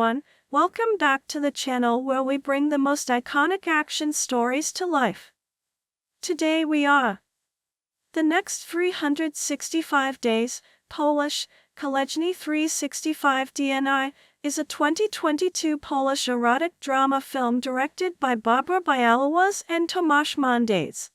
everyone, welcome back to the channel where we bring the most iconic action stories to life. Today we are The Next 365 Days, Polish, Kolejny 365 DNI, is a 2022 Polish erotic drama film directed by Barbara Białowież and Tomasz Mondays.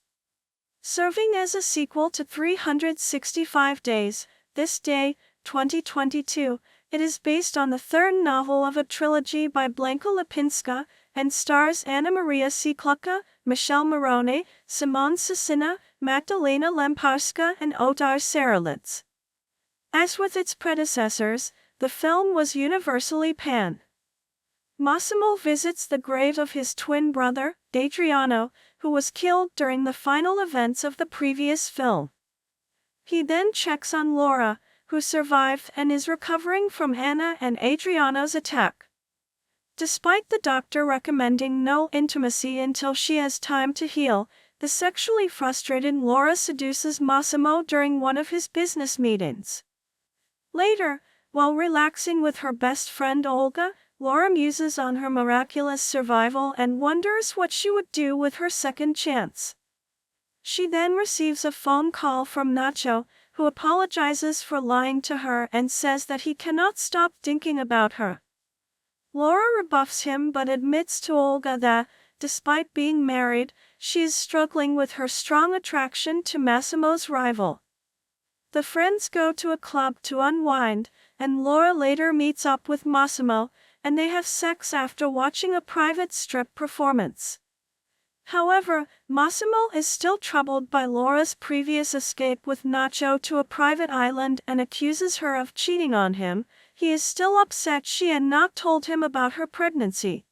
Serving as a sequel to 365 Days, This Day, 2022, it is based on the third novel of a trilogy by Blanka Lipinska and stars Anna Maria Siklucka, Michele Morrone, Szymon Sasyna, Magdalena Lemparska and Otar Saralitz. As with its predecessors, the film was universally panned. Massimo visits the grave of his twin brother, Adriano, who was killed during the final events of the previous film. He then checks on Laura, who survived and is recovering from Anna and Adriano's attack. Despite the doctor recommending no intimacy until she has time to heal, the sexually frustrated Laura seduces Massimo during one of his business meetings. Later, while relaxing with her best friend Olga, Laura muses on her miraculous survival and wonders what she would do with her second chance. She then receives a phone call from Nacho, who apologizes for lying to her and says that he cannot stop thinking about her. Laura rebuffs him but admits to Olga that, despite being married, she is struggling with her strong attraction to Massimo's rival. The friends go to a club to unwind, and Laura later meets up with Massimo, and they have sex after watching a private strip performance. However, Massimo is still troubled by Laura's previous escape with Nacho to a private island and accuses her of cheating on him. He is still upset she had not told him about her pregnancy.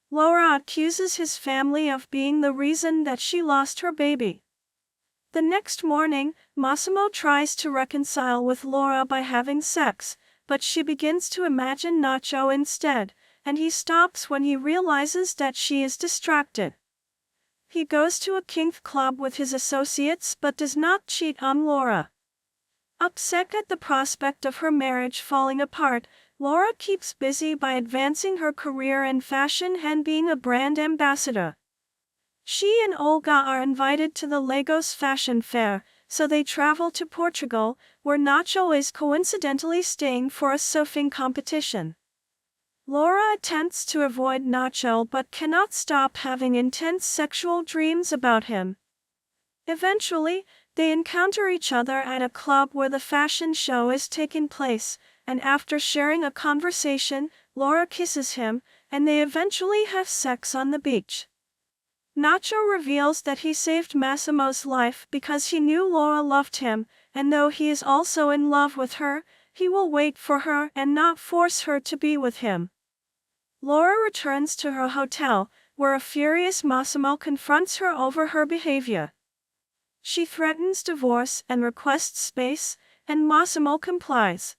Laura accuses his family of being the reason that she lost her baby. The next morning, Massimo tries to reconcile with Laura by having sex, but she begins to imagine Nacho instead, and he stops when he realizes that she is distracted. He goes to a kink club with his associates but does not cheat on Laura. Upset at the prospect of her marriage falling apart, Laura keeps busy by advancing her career in fashion and being a brand ambassador. She and Olga are invited to the Lagos Fashion Fair, so they travel to Portugal, where Nacho is coincidentally staying for a surfing competition. Laura attempts to avoid Nacho but cannot stop having intense sexual dreams about him. Eventually, they encounter each other at a club where the fashion show is taking place, and after sharing a conversation, Laura kisses him, and they eventually have sex on the beach. Nacho reveals that he saved Massimo's life because he knew Laura loved him, and though he is also in love with her, he will wait for her and not force her to be with him. Laura returns to her hotel, where a furious Massimo confronts her over her behavior. She threatens divorce and requests space, and Massimo complies.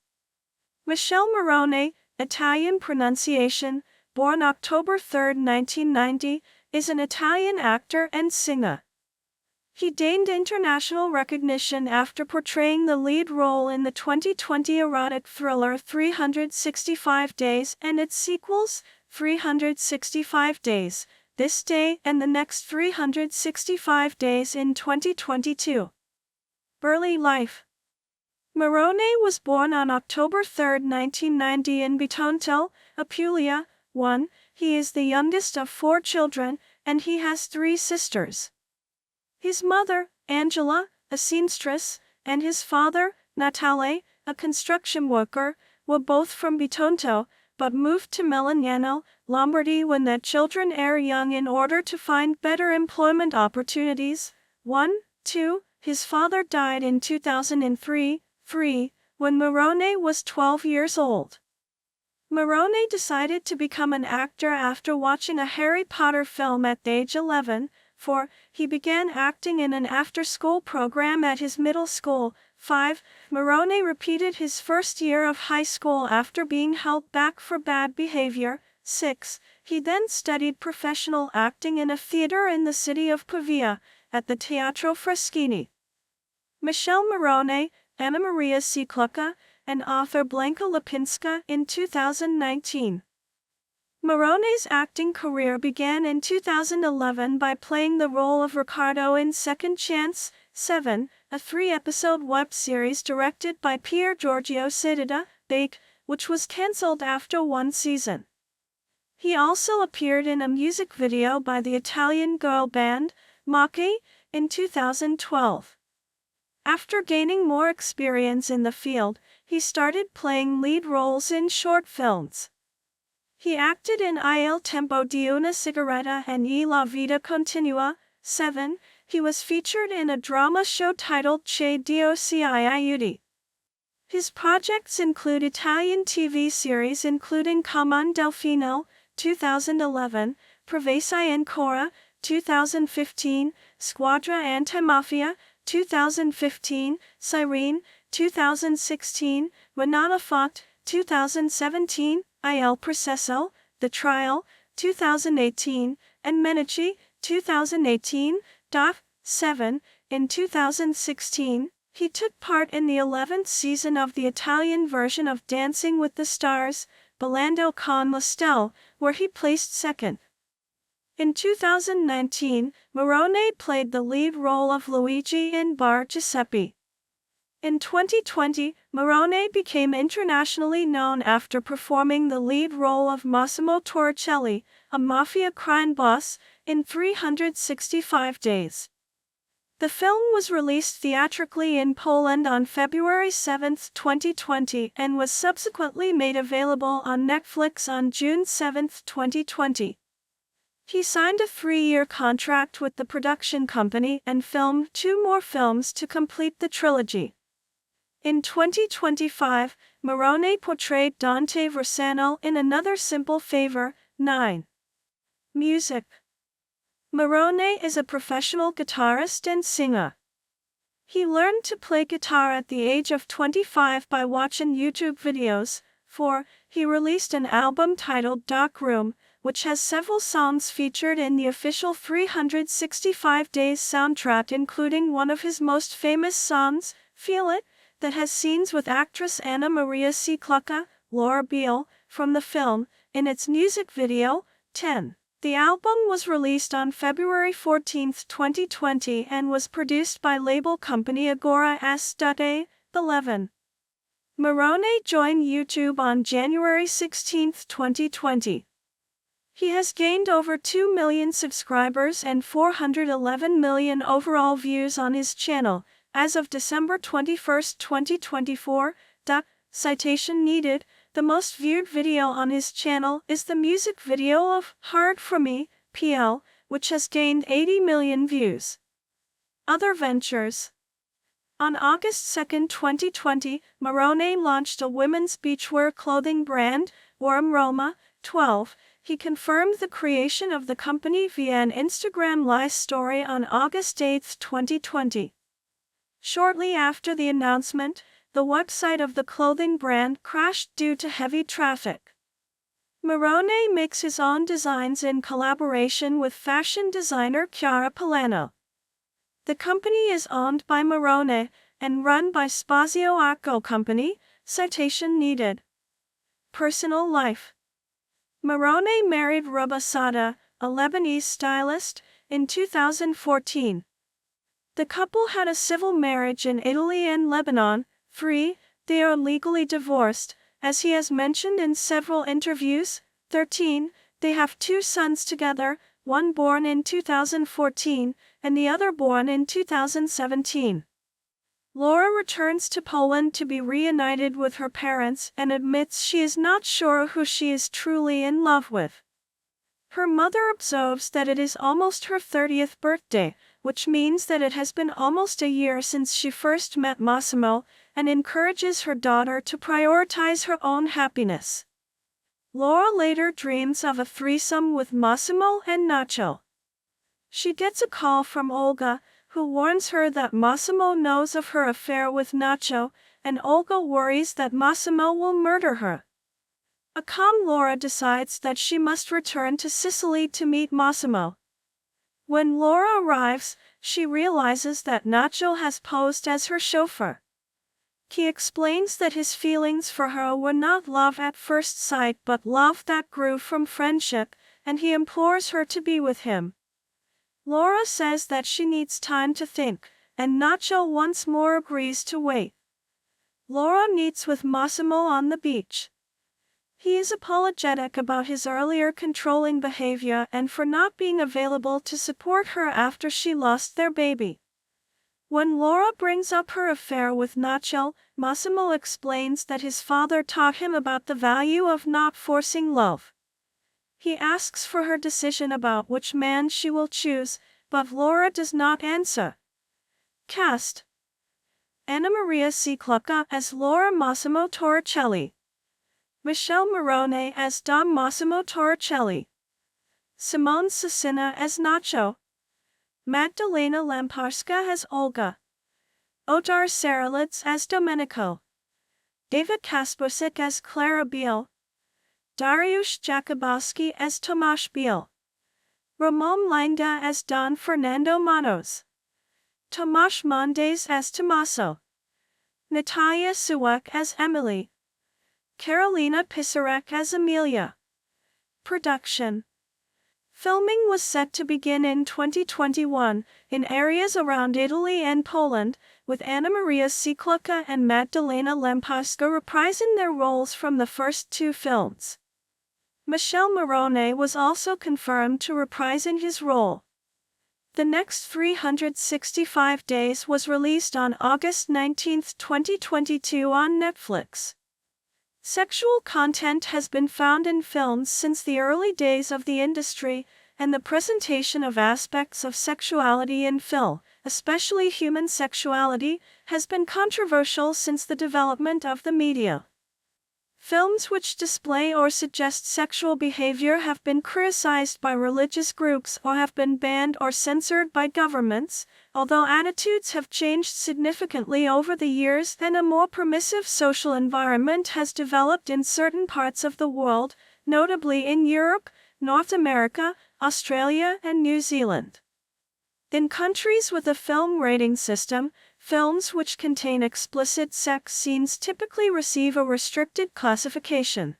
Michele Morrone, Italian pronunciation, born October 3, 1990, is an Italian actor and singer. He gained international recognition after portraying the lead role in the 2020 erotic thriller 365 Days and its sequels, 365 Days, This Day and The Next 365 Days in 2022. Early life. Morrone was born on October 3, 1990 in Bitonto, Apulia. 1. He is the youngest of 4 children, and he has 3 sisters. His mother, Angela, a seamstress, and his father, Natale, a construction worker, were both from Bitonto, but moved to Melegnano, Lombardy when their children are young in order to find better employment opportunities. 1. 2. His father died in 2003. 3. When Morrone was 12 years old. Morrone decided to become an actor after watching a Harry Potter film at age 11. 4. He began acting in an after-school program at his middle school. 5. Morrone repeated his first year of high school after being held back for bad behavior. 6. He then studied professional acting in a theater in the city of Pavia, at the Teatro Fraschini. Michele Morrone, Anna Maria Siklucka, and author Blanka Lipinska in 2019. Morrone's acting career began in 2011 by playing the role of Ricardo in Second Chance 7, a 3-episode web series directed by Pier Giorgio Sedida, Bake, which was cancelled after 1 season. He also appeared in a music video by the Italian girl band, Maki, in 2012. After gaining more experience in the field, he started playing lead roles in short films. He acted in Il Tempo di una Sigaretta and Y la Vita Continua 7. He was featured in a drama show titled Che Dio ci aiuti. His projects include Italian TV series including Come on Delfino, 2011, Prevesi ancora, 2015, Squadra Antimafia, 2015, Siren, 2016, Renata Font, 2017, Il Processo, The Trial, 2018, and Medici, 2018. 7. In 2016, he took part in the 11th season of the Italian version of Dancing with the Stars, Ballando con le Stelle, where he placed second. In 2019, Morrone played the lead role of Luigi in Bar Giuseppe. In 2020, Morrone became internationally known after performing the lead role of Massimo Torricelli, a mafia crime boss, in 365 Days. The film was released theatrically in Poland on February 7, 2020, and was subsequently made available on Netflix on June 7, 2020. He signed a 3-year contract with the production company and filmed 2 more films to complete the trilogy. In 2025, Morrone portrayed Dante Rossano in Another Simple Favor 9. Music. Morrone is a professional guitarist and singer. He learned to play guitar at the age of 25 by watching YouTube videos. He released an album titled Dark Room, which has several songs featured in the official 365 Days soundtrack, including one of his most famous songs, Feel It, that has scenes with actress Anna Maria Ciclucca, Laura Beale, from the film, in its music video, 10. The album was released on February 14, 2020 and was produced by label company Agora S.A. 11. Morrone joined YouTube on January 16, 2020. He has gained over 2 million subscribers and 411 million overall views on his channel. As of December 21, 2024, citation needed, the most viewed video on his channel is the music video of Hard For Me, PL, which has gained 80 million views. Other ventures. On August 2, 2020, Morrone launched a women's beachwear clothing brand, Warm Roma, 12. He confirmed the creation of the company via an Instagram Live story on August 8, 2020. Shortly after the announcement, the website of the clothing brand crashed due to heavy traffic. Morrone makes his own designs in collaboration with fashion designer Chiara Polano. The company is owned by Morrone and run by Spazio Arco Company, citation needed. Personal life. Morrone married Ruba Sada, a Lebanese stylist, in 2014. The couple had a civil marriage in Italy and Lebanon. 3. They are legally divorced, as he has mentioned in several interviews. 13. They have 2 sons together, one born in 2014, and the other born in 2017. Laura returns to Poland to be reunited with her parents and admits she is not sure who she is truly in love with. Her mother observes that it is almost her 30th birthday, which means that it has been almost a year since she first met Massimo, and encourages her daughter to prioritize her own happiness. Laura later dreams of a threesome with Massimo and Nacho. She gets a call from Olga, who warns her that Massimo knows of her affair with Nacho, and Olga worries that Massimo will murder her. A calm Laura decides that she must return to Sicily to meet Massimo. When Laura arrives, she realizes that Nacho has posed as her chauffeur. He explains that his feelings for her were not love at first sight but love that grew from friendship, and he implores her to be with him. Laura says that she needs time to think, and Nacho once more agrees to wait. Laura meets with Massimo on the beach. He is apologetic about his earlier controlling behavior and for not being available to support her after she lost their baby. When Laura brings up her affair with Nacho, Massimo explains that his father taught him about the value of not forcing love. He asks for her decision about which man she will choose, but Laura does not answer. Cast: Anna Maria Ciclucca as Laura Massimo Torricelli. Michele Morrone as Dom Massimo Torricelli. Simone Cecina as Nacho. Magdalena Lamparska as Olga. Odar Saralitz as Domenico. David Kaspersik as Clara Biel. Dariusz Jakubowski as Tomasz Biel. Ramon Linda as Don Fernando Manos. Tomasz Mondes as Tommaso. Natalia Suwak as Emily. Carolina Pisarek as Amelia. Production. Filming was set to begin in 2021, in areas around Italy and Poland, with Anna Maria Ciclucca and Magdalena Lamparska reprising their roles from the first two films. Michele Morrone was also confirmed to reprise in his role. The Next 365 Days was released on August 19, 2022 on Netflix. Sexual content has been found in films since the early days of the industry, and the presentation of aspects of sexuality in film, especially human sexuality, has been controversial since the development of the media. Films which display or suggest sexual behavior have been criticized by religious groups or have been banned or censored by governments, although attitudes have changed significantly over the years and a more permissive social environment has developed in certain parts of the world, notably in Europe, North America, Australia, and New Zealand. In countries with a film rating system, films which contain explicit sex scenes typically receive a restricted classification.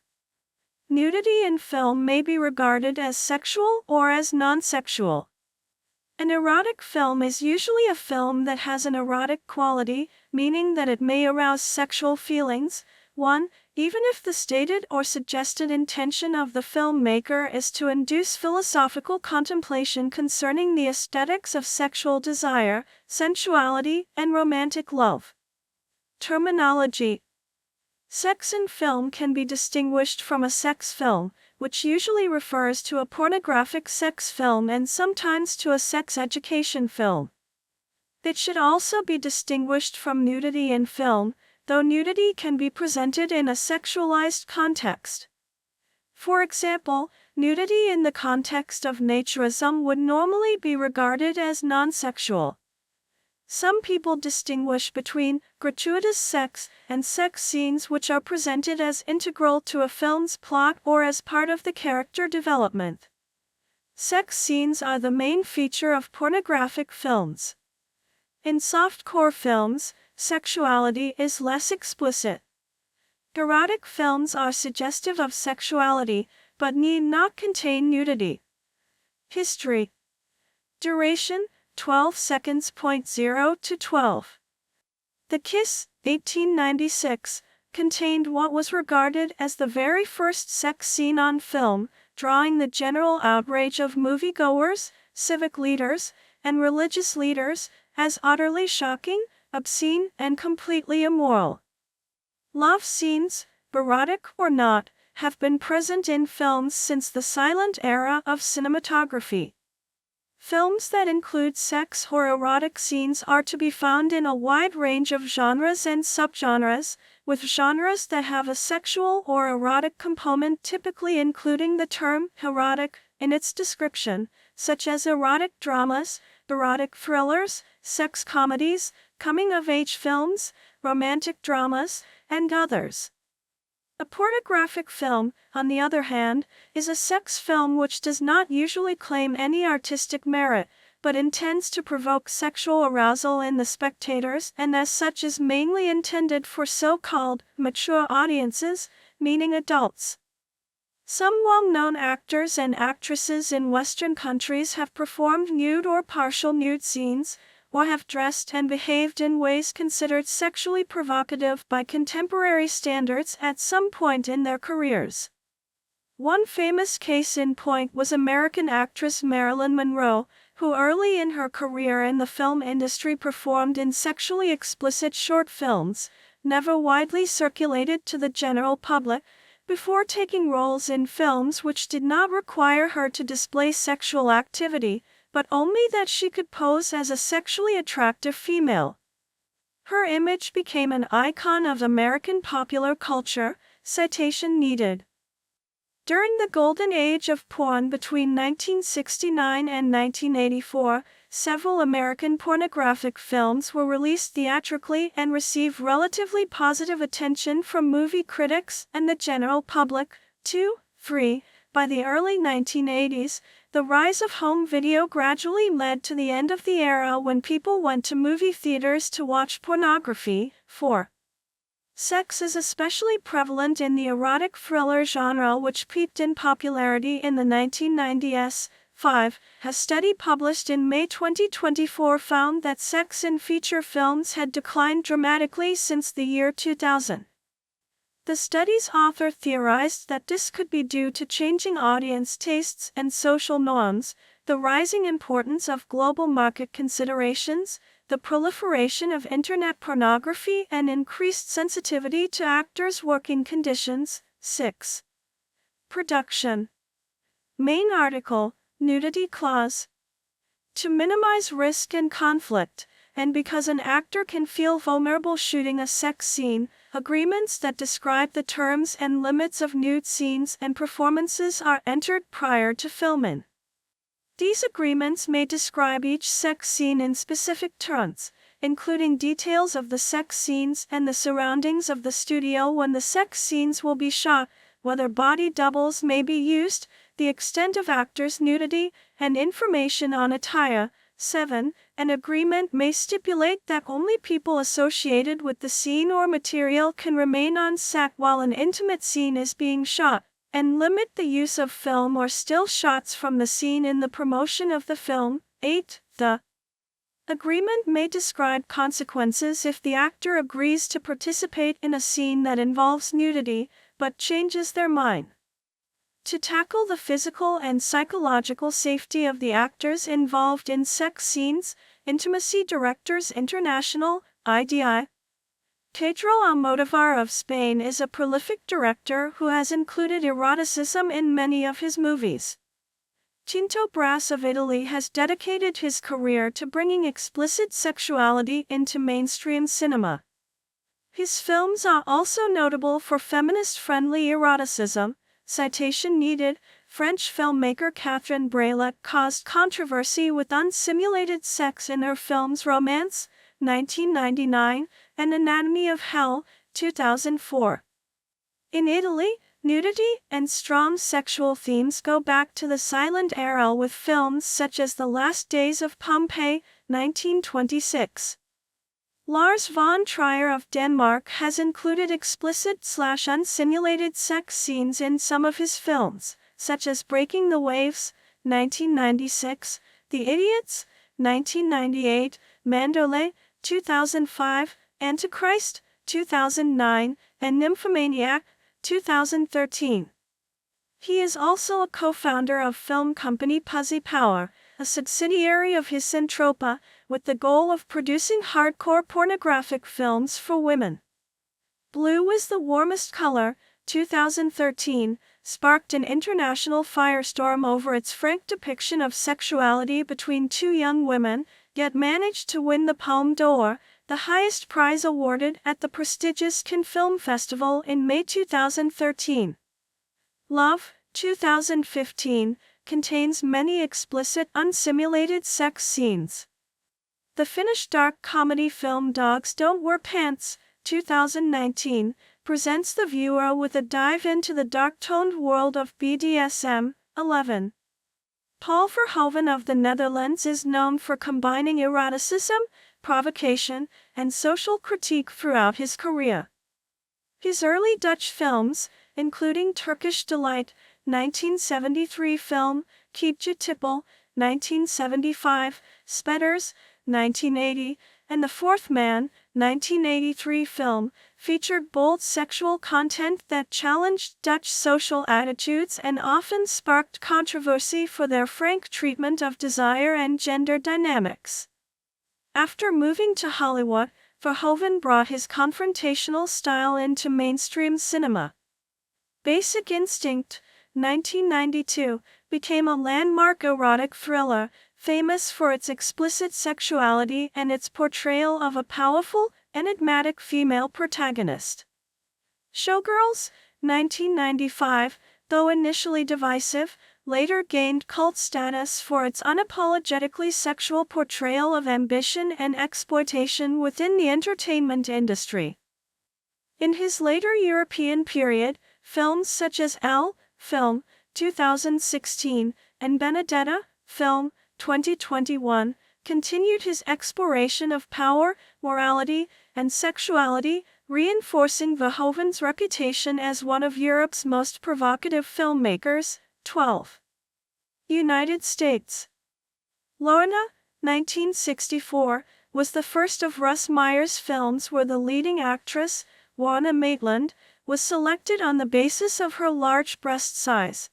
Nudity in film may be regarded as sexual or as non-sexual. An erotic film is usually a film that has an erotic quality, meaning that it may arouse sexual feelings. 1. Even if the stated or suggested intention of the filmmaker is to induce philosophical contemplation concerning the aesthetics of sexual desire, sensuality, and romantic love. Terminology. Sex in film can be distinguished from a sex film, which usually refers to a pornographic sex film and sometimes to a sex education film. It should also be distinguished from nudity in film, though nudity can be presented in a sexualized context. For example, nudity in the context of naturism would normally be regarded as non-sexual. Some people distinguish between gratuitous sex and sex scenes which are presented as integral to a film's plot or as part of the character development. Sex scenes are the main feature of pornographic films. In softcore films, sexuality is less explicit. Erotic films are suggestive of sexuality, but need not contain nudity. History. Duration, 12 seconds. 0 to 12. The Kiss, 1896, contained what was regarded as the very first sex scene on film, drawing the general outrage of moviegoers, civic leaders, and religious leaders, as utterly shocking, obscene, and completely immoral. Love scenes, erotic or not, have been present in films since the silent era of cinematography. Films that include sex or erotic scenes are to be found in a wide range of genres and subgenres, with genres that have a sexual or erotic component typically including the term erotic in its description, such as erotic dramas, erotic thrillers, sex comedies, coming-of-age films, romantic dramas, and others. A pornographic film, on the other hand, is a sex film which does not usually claim any artistic merit, but intends to provoke sexual arousal in the spectators and as such is mainly intended for so-called mature audiences, meaning adults. Some well-known actors and actresses in Western countries have performed nude or partial nude scenes, or have dressed and behaved in ways considered sexually provocative by contemporary standards at some point in their careers. One famous case in point was American actress Marilyn Monroe, who early in her career in the film industry performed in sexually explicit short films, never widely circulated to the general public, before taking roles in films which did not require her to display sexual activity, but only that she could pose as a sexually attractive female. Her image became an icon of American popular culture, citation needed. During the golden age of porn between 1969 and 1984, several American pornographic films were released theatrically and received relatively positive attention from movie critics and the general public. 2. 3. By the early 1980s, the rise of home video gradually led to the end of the era when people went to movie theaters to watch pornography. 4. Sex is especially prevalent in the erotic thriller genre, which peaked in popularity in the 1990s. 5. A study published in May 2024 found that sex in feature films had declined dramatically since the year 2000. The study's author theorized that this could be due to changing audience tastes and social norms, the rising importance of global market considerations, the proliferation of internet pornography, and increased sensitivity to actors' working conditions. 6. Production. Main article, Nudity Clause. To minimize risk and conflict, and because an actor can feel vulnerable shooting a sex scene, agreements that describe the terms and limits of nude scenes and performances are entered prior to filming. These agreements may describe each sex scene in specific terms, including details of the sex scenes and the surroundings of the studio when the sex scenes will be shot, whether body doubles may be used, the extent of actors' nudity, and information on attire. 7. An agreement may stipulate that only people associated with the scene or material can remain on set while an intimate scene is being shot, and limit the use of film or still shots from the scene in the promotion of the film. 8. The agreement may describe consequences if the actor agrees to participate in a scene that involves nudity, but changes their mind. To tackle the physical and psychological safety of the actors involved in sex scenes, Intimacy Directors International, IDI, Pedro Almodóvar of Spain is a prolific director who has included eroticism in many of his movies. Tinto Brass of Italy has dedicated his career to bringing explicit sexuality into mainstream cinema. His films are also notable for feminist-friendly eroticism. Citation needed. French filmmaker Catherine Breillat caused controversy with unsimulated sex in her films Romance, 1999, and Anatomy of Hell, 2004. In Italy, nudity and strong sexual themes go back to the silent era with films such as The Last Days of Pompeii, 1926. Lars von Trier of Denmark has included explicit/unsimulated sex scenes in some of his films, such as Breaking the Waves, 1996, The Idiots, 1998, Mandolay, 2005, Antichrist, 2009, and Nymphomaniac, 2013. He is also a co-founder of film company Puzzy Power, a subsidiary of his Centropa, with the goal of producing hardcore pornographic films for women. Blue is the Warmest Color, 2013, sparked an international firestorm over its frank depiction of sexuality between two young women, yet managed to win the Palme d'Or, the highest prize awarded at the prestigious Cannes Film Festival in May 2013. Love, 2015, contains many explicit unsimulated sex scenes. The Finnish dark comedy film Dogs Don't Wear Pants, 2019, presents the viewer with a dive into the dark-toned world of BDSM. 11. Paul Verhoeven of the Netherlands is known for combining eroticism, provocation, and social critique throughout his career. His early Dutch films, including Turkish Delight, 1973 film, Keep Je Tippel, 1975, Spetters, 1980, and The Fourth Man, 1983 film, featured bold sexual content that challenged Dutch social attitudes and often sparked controversy for their frank treatment of desire and gender dynamics. After moving to Hollywood, Verhoeven brought his confrontational style into mainstream cinema. Basic Instinct, 1992, became a landmark erotic thriller, famous for its explicit sexuality and its portrayal of a powerful, enigmatic female protagonist. Showgirls, 1995, though initially divisive, later gained cult status for its unapologetically sexual portrayal of ambition and exploitation within the entertainment industry. In his later European period, films such as Elle, film, 2016, and Benedetta, film, 2021, continued his exploration of power, morality, and sexuality, reinforcing Verhoeven's reputation as one of Europe's most provocative filmmakers. 12. United States. Lorna, 1964, was the first of Russ Meyer's films where the leading actress, Lorna Maitland, was selected on the basis of her large breast size.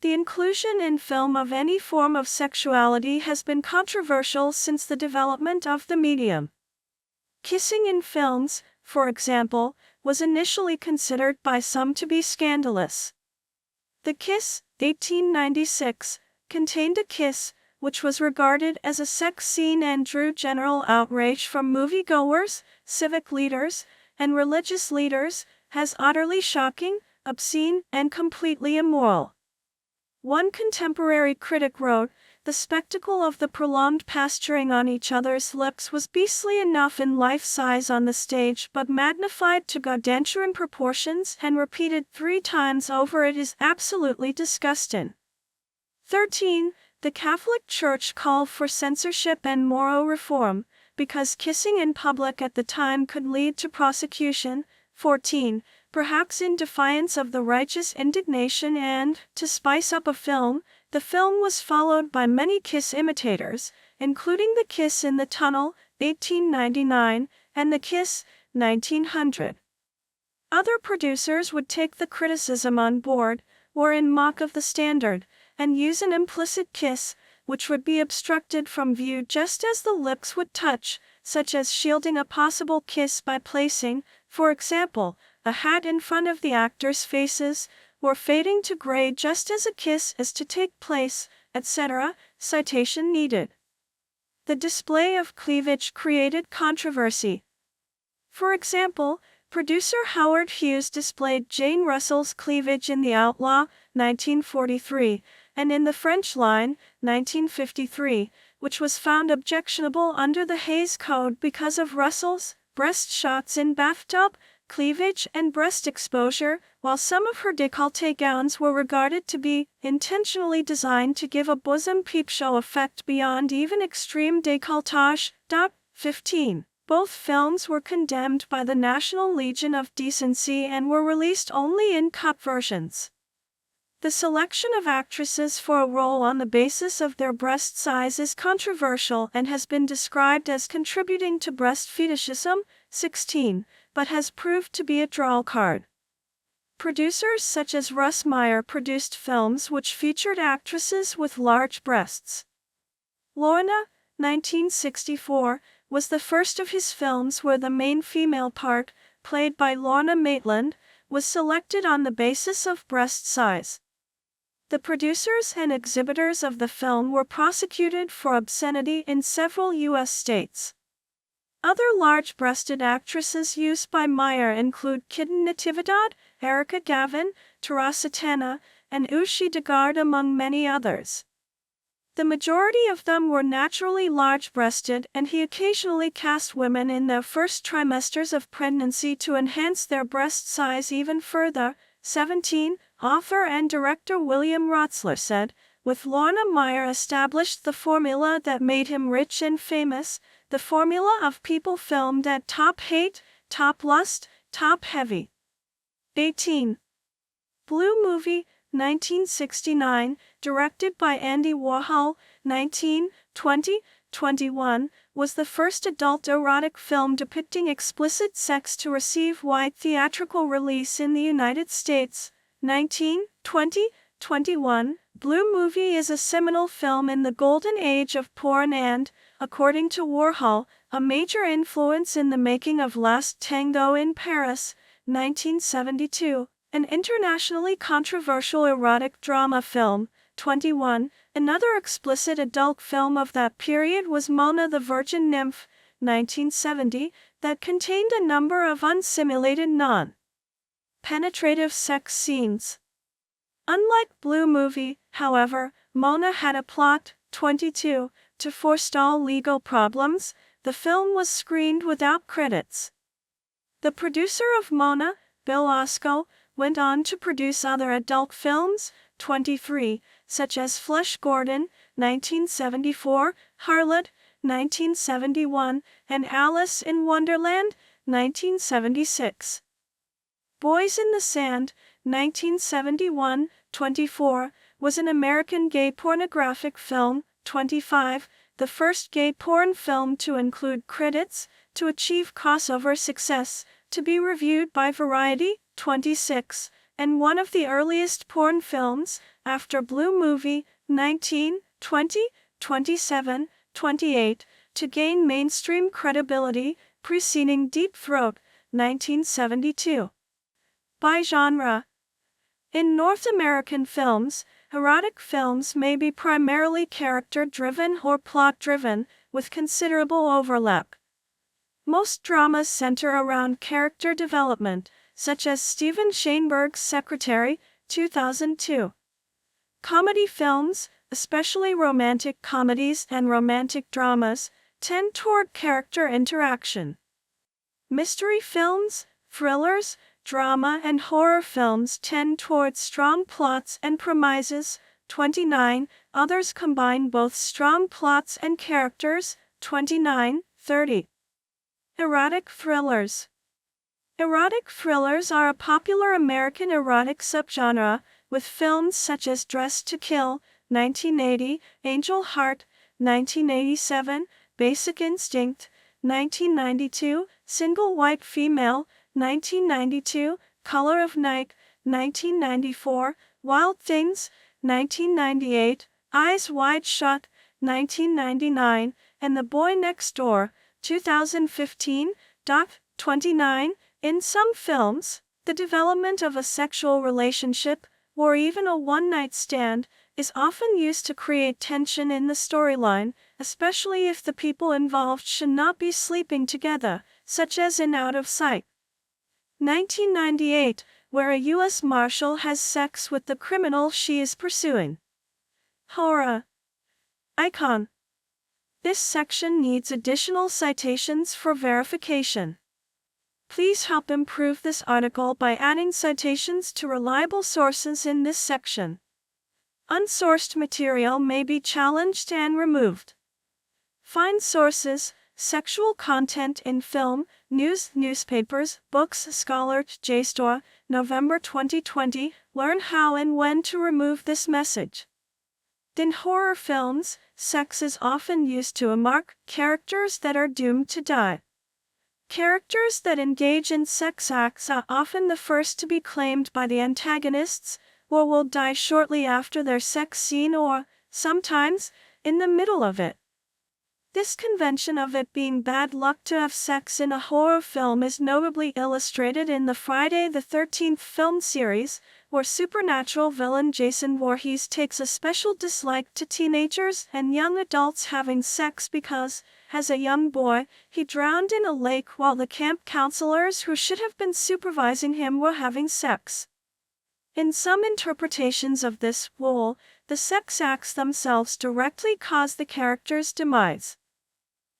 The inclusion in film of any form of sexuality has been controversial since the development of the medium. Kissing in films, for example, was initially considered by some to be scandalous. The Kiss, 1896, contained a kiss, which was regarded as a sex scene and drew general outrage from moviegoers, civic leaders, and religious leaders, as utterly shocking, obscene, and completely immoral. One contemporary critic wrote, "The spectacle of the prolonged pasturing on each other's lips was beastly enough in life size on the stage, but magnified to gargantuan proportions and repeated 3 times over it is absolutely disgusting." 13. The Catholic Church called for censorship and moral reform, because kissing in public at the time could lead to prosecution. 14. Perhaps in defiance of the righteous indignation and, to spice up a film, the film was followed by many Kiss imitators, including The Kiss in the Tunnel, 1899, and The Kiss, 1900. Other producers would take the criticism on board, or in mock of the standard, and use an implicit kiss, which would be obstructed from view just as the lips would touch, such as shielding a possible kiss by placing, for example, a hat in front of the actors' faces, or fading to gray just as a kiss is to take place, etc. Citation needed. The display of cleavage created controversy. For example, producer Howard Hughes displayed Jane Russell's cleavage in The Outlaw, 1943, and in The French Line, 1953, which was found objectionable under the Hays Code because of Russell's breast shots in bathtub, cleavage, and breast exposure, while some of her décolleté gowns were regarded to be intentionally designed to give a bosom peep show effect beyond even extreme décolletage. 15. Both films were condemned by the National Legion of Decency and were released only in cut versions. The selection of actresses for a role on the basis of their breast size is controversial and has been described as contributing to breast fetishism. 16, but has proved to be a draw card. Producers such as Russ Meyer produced films which featured actresses with large breasts. Lorna, 1964, was the first of his films where the main female part, played by Lorna Maitland, was selected on the basis of breast size. The producers and exhibitors of the film were prosecuted for obscenity in several U.S. states. Other large-breasted actresses used by Meyer include Kitten Natividad, Erica Gavin, Teresa Tana, and Ushi Degard, among many others. The majority of them were naturally large-breasted, and he occasionally cast women in their first trimesters of pregnancy to enhance their breast size even further. 17. Author and director William Rotsler said, with Lorna Meyer established the formula that made him rich and famous, the formula of people filmed at top hate, top lust, top heavy. 18. Blue Movie, 1969, directed by Andy Warhol, 1920-21, was the first adult erotic film depicting explicit sex to receive wide theatrical release in the United States. 1920-21, Blue Movie is a seminal film in the golden age of porn and, according to Warhol, a major influence in the making of Last Tango in Paris, 1972, an internationally controversial erotic drama film. 21. Another explicit adult film of that period was Mona the Virgin Nymph, 1970, that contained a number of unsimulated non-penetrative sex scenes. Unlike Blue Movie, however, Mona had a plot. 22. To forestall legal problems, the film was screened without credits. The producer of Mona, Bill Osco, went on to produce other adult films. 23, such as Flesh Gordon, 1974, Harlot, 1971, and Alice in Wonderland, 1976. Boys in the Sand, 1971, 24, was an American gay pornographic film. 25, the first gay porn film to include credits, to achieve crossover success, to be reviewed by Variety. 26, and one of the earliest porn films, after Blue Movie, 19, 20, 27, 28, to gain mainstream credibility, preceding Deep Throat, 1972. By genre. In North American films, erotic films may be primarily character-driven or plot-driven, with considerable overlap. Most dramas center around character development, such as Steven Shainberg's Secretary, 2002. Comedy films, especially romantic comedies and romantic dramas, tend toward character interaction. Mystery films, thrillers, drama and horror films tend towards strong plots and premises. 29. Others combine both strong plots and characters. 29, 30. Erotic thrillers. Erotic thrillers are a popular American erotic subgenre, with films such as Dressed to Kill, 1980, Angel Heart, 1987, Basic Instinct, 1992, Single White Female, 1992, Color of Night, 1994, Wild Things, 1998, Eyes Wide Shut, 1999, and The Boy Next Door, 2015. 29. In some films, the development of a sexual relationship, or even a one-night stand, is often used to create tension in the storyline, especially if the people involved should not be sleeping together, such as in Out of Sight. 1998, where a U.S. Marshal has sex with the criminal she is pursuing. Horror. Icon. This section needs additional citations for verification. Please help improve this article by adding citations to reliable sources in this section. Unsourced material may be challenged and removed. Find sources, sexual content in film, news, newspapers, books, Scholar, JSTOR, November 2020. Learn how and when to remove this message. In horror films, sex is often used to mark characters that are doomed to die. Characters that engage in sex acts are often the first to be claimed by the antagonists, or will die shortly after their sex scene or, sometimes, in the middle of it. This convention of it being bad luck to have sex in a horror film is notably illustrated in the Friday the 13th film series, where supernatural villain Jason Voorhees takes a special dislike to teenagers and young adults having sex because, as a young boy, he drowned in a lake while the camp counselors who should have been supervising him were having sex. In some interpretations of this rule, the sex acts themselves directly cause the character's demise.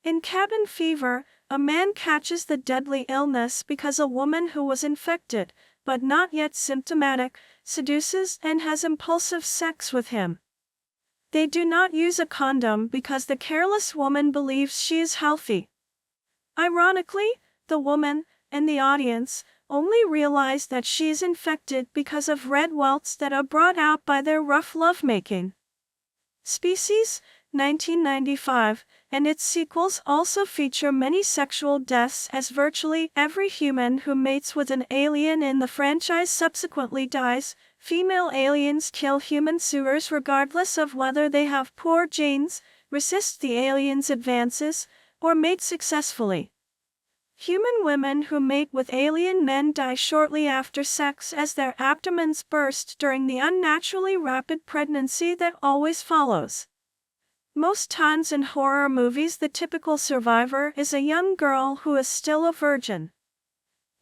In Cabin Fever, a man catches the deadly illness because a woman who was infected, but not yet symptomatic, seduces, and has impulsive sex with him. They do not use a condom because the careless woman believes she is healthy. Ironically, the woman, and the audience, only realize that she is infected because of red welts that are brought out by their rough lovemaking. Species, 1995, and its sequels also feature many sexual deaths, as virtually every human who mates with an alien in the franchise subsequently dies. Female aliens kill human suitors regardless of whether they have poor genes, resist the alien's advances, or mate successfully. Human women who mate with alien men die shortly after sex as their abdomens burst during the unnaturally rapid pregnancy that always follows. Most times in horror movies, the typical survivor is a young girl who is still a virgin.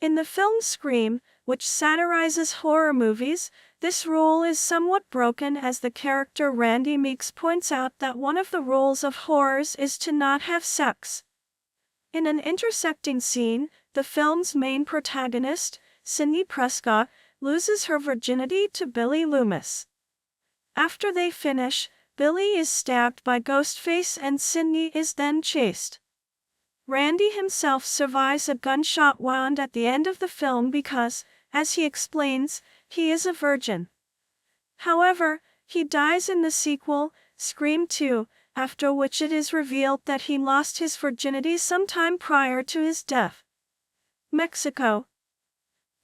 In the film Scream, which satirizes horror movies, this rule is somewhat broken, as the character Randy Meeks points out that one of the rules of horrors is to not have sex. In an intersecting scene, the film's main protagonist, Sidney Prescott, loses her virginity to Billy Loomis. After they finish, Billy is stabbed by Ghostface and Sidney is then chased. Randy himself survives a gunshot wound at the end of the film because, as he explains, he is a virgin. However, he dies in the sequel, Scream 2, after which it is revealed that he lost his virginity sometime prior to his death. Mexico.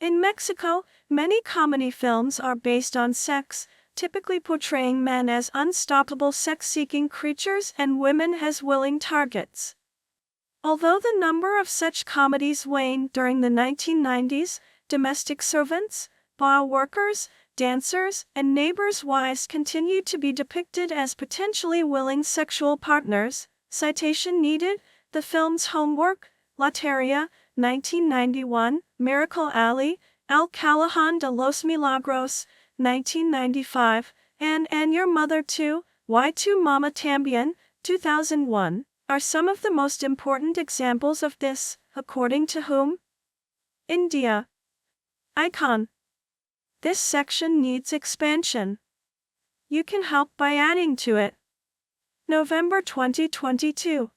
In Mexico, many comedy films are based on sex, typically portraying men as unstoppable sex-seeking creatures and women as willing targets. Although the number of such comedies waned during the 1990s, domestic servants, bar workers, dancers, and neighbors' wives continue to be depicted as potentially willing sexual partners. Citation needed: the films Homework, Loteria, 1991, Miracle Alley, El Callejón de los Milagros, 1995, and Your Mother Too, Why Tu Mama Tambien, 2001, are some of the most important examples of this, according to whom? India. Icon. This section needs expansion. You can help by adding to it. November 2022.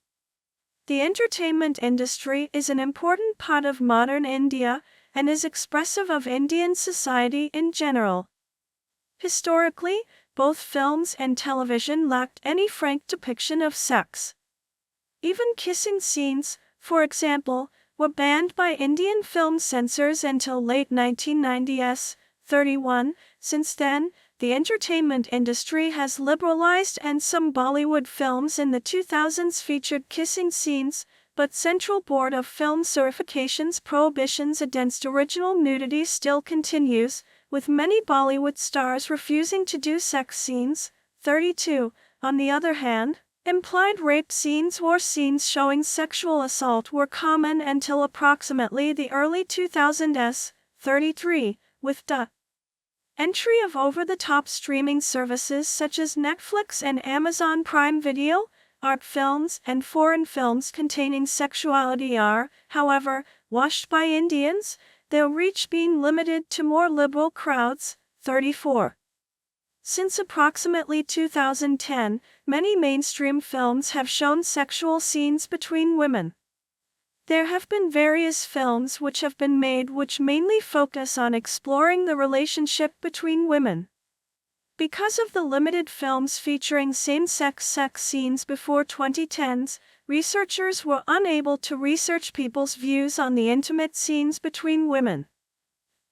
The entertainment industry is an important part of modern India and is expressive of Indian society in general. Historically, both films and television lacked any frank depiction of sex. Even kissing scenes, for example, were banned by Indian film censors until late 1990s. 31. Since then, the entertainment industry has liberalized and some Bollywood films in the 2000s featured kissing scenes, but Central Board of Film Certification's prohibitions against original nudity still continues, with many Bollywood stars refusing to do sex scenes. 32. On the other hand, implied rape scenes or scenes showing sexual assault were common until approximately the early 2000s. 33. With the entry of over-the-top streaming services such as Netflix and Amazon Prime Video, art films and foreign films containing sexuality are, however, watched by Indians, their reach being limited to more liberal crowds. 34. Since approximately 2010, many mainstream films have shown sexual scenes between women. There have been various films which have been made which mainly focus on exploring the relationship between women. Because of the limited films featuring same-sex sex scenes before 2010s, researchers were unable to research people's views on the intimate scenes between women.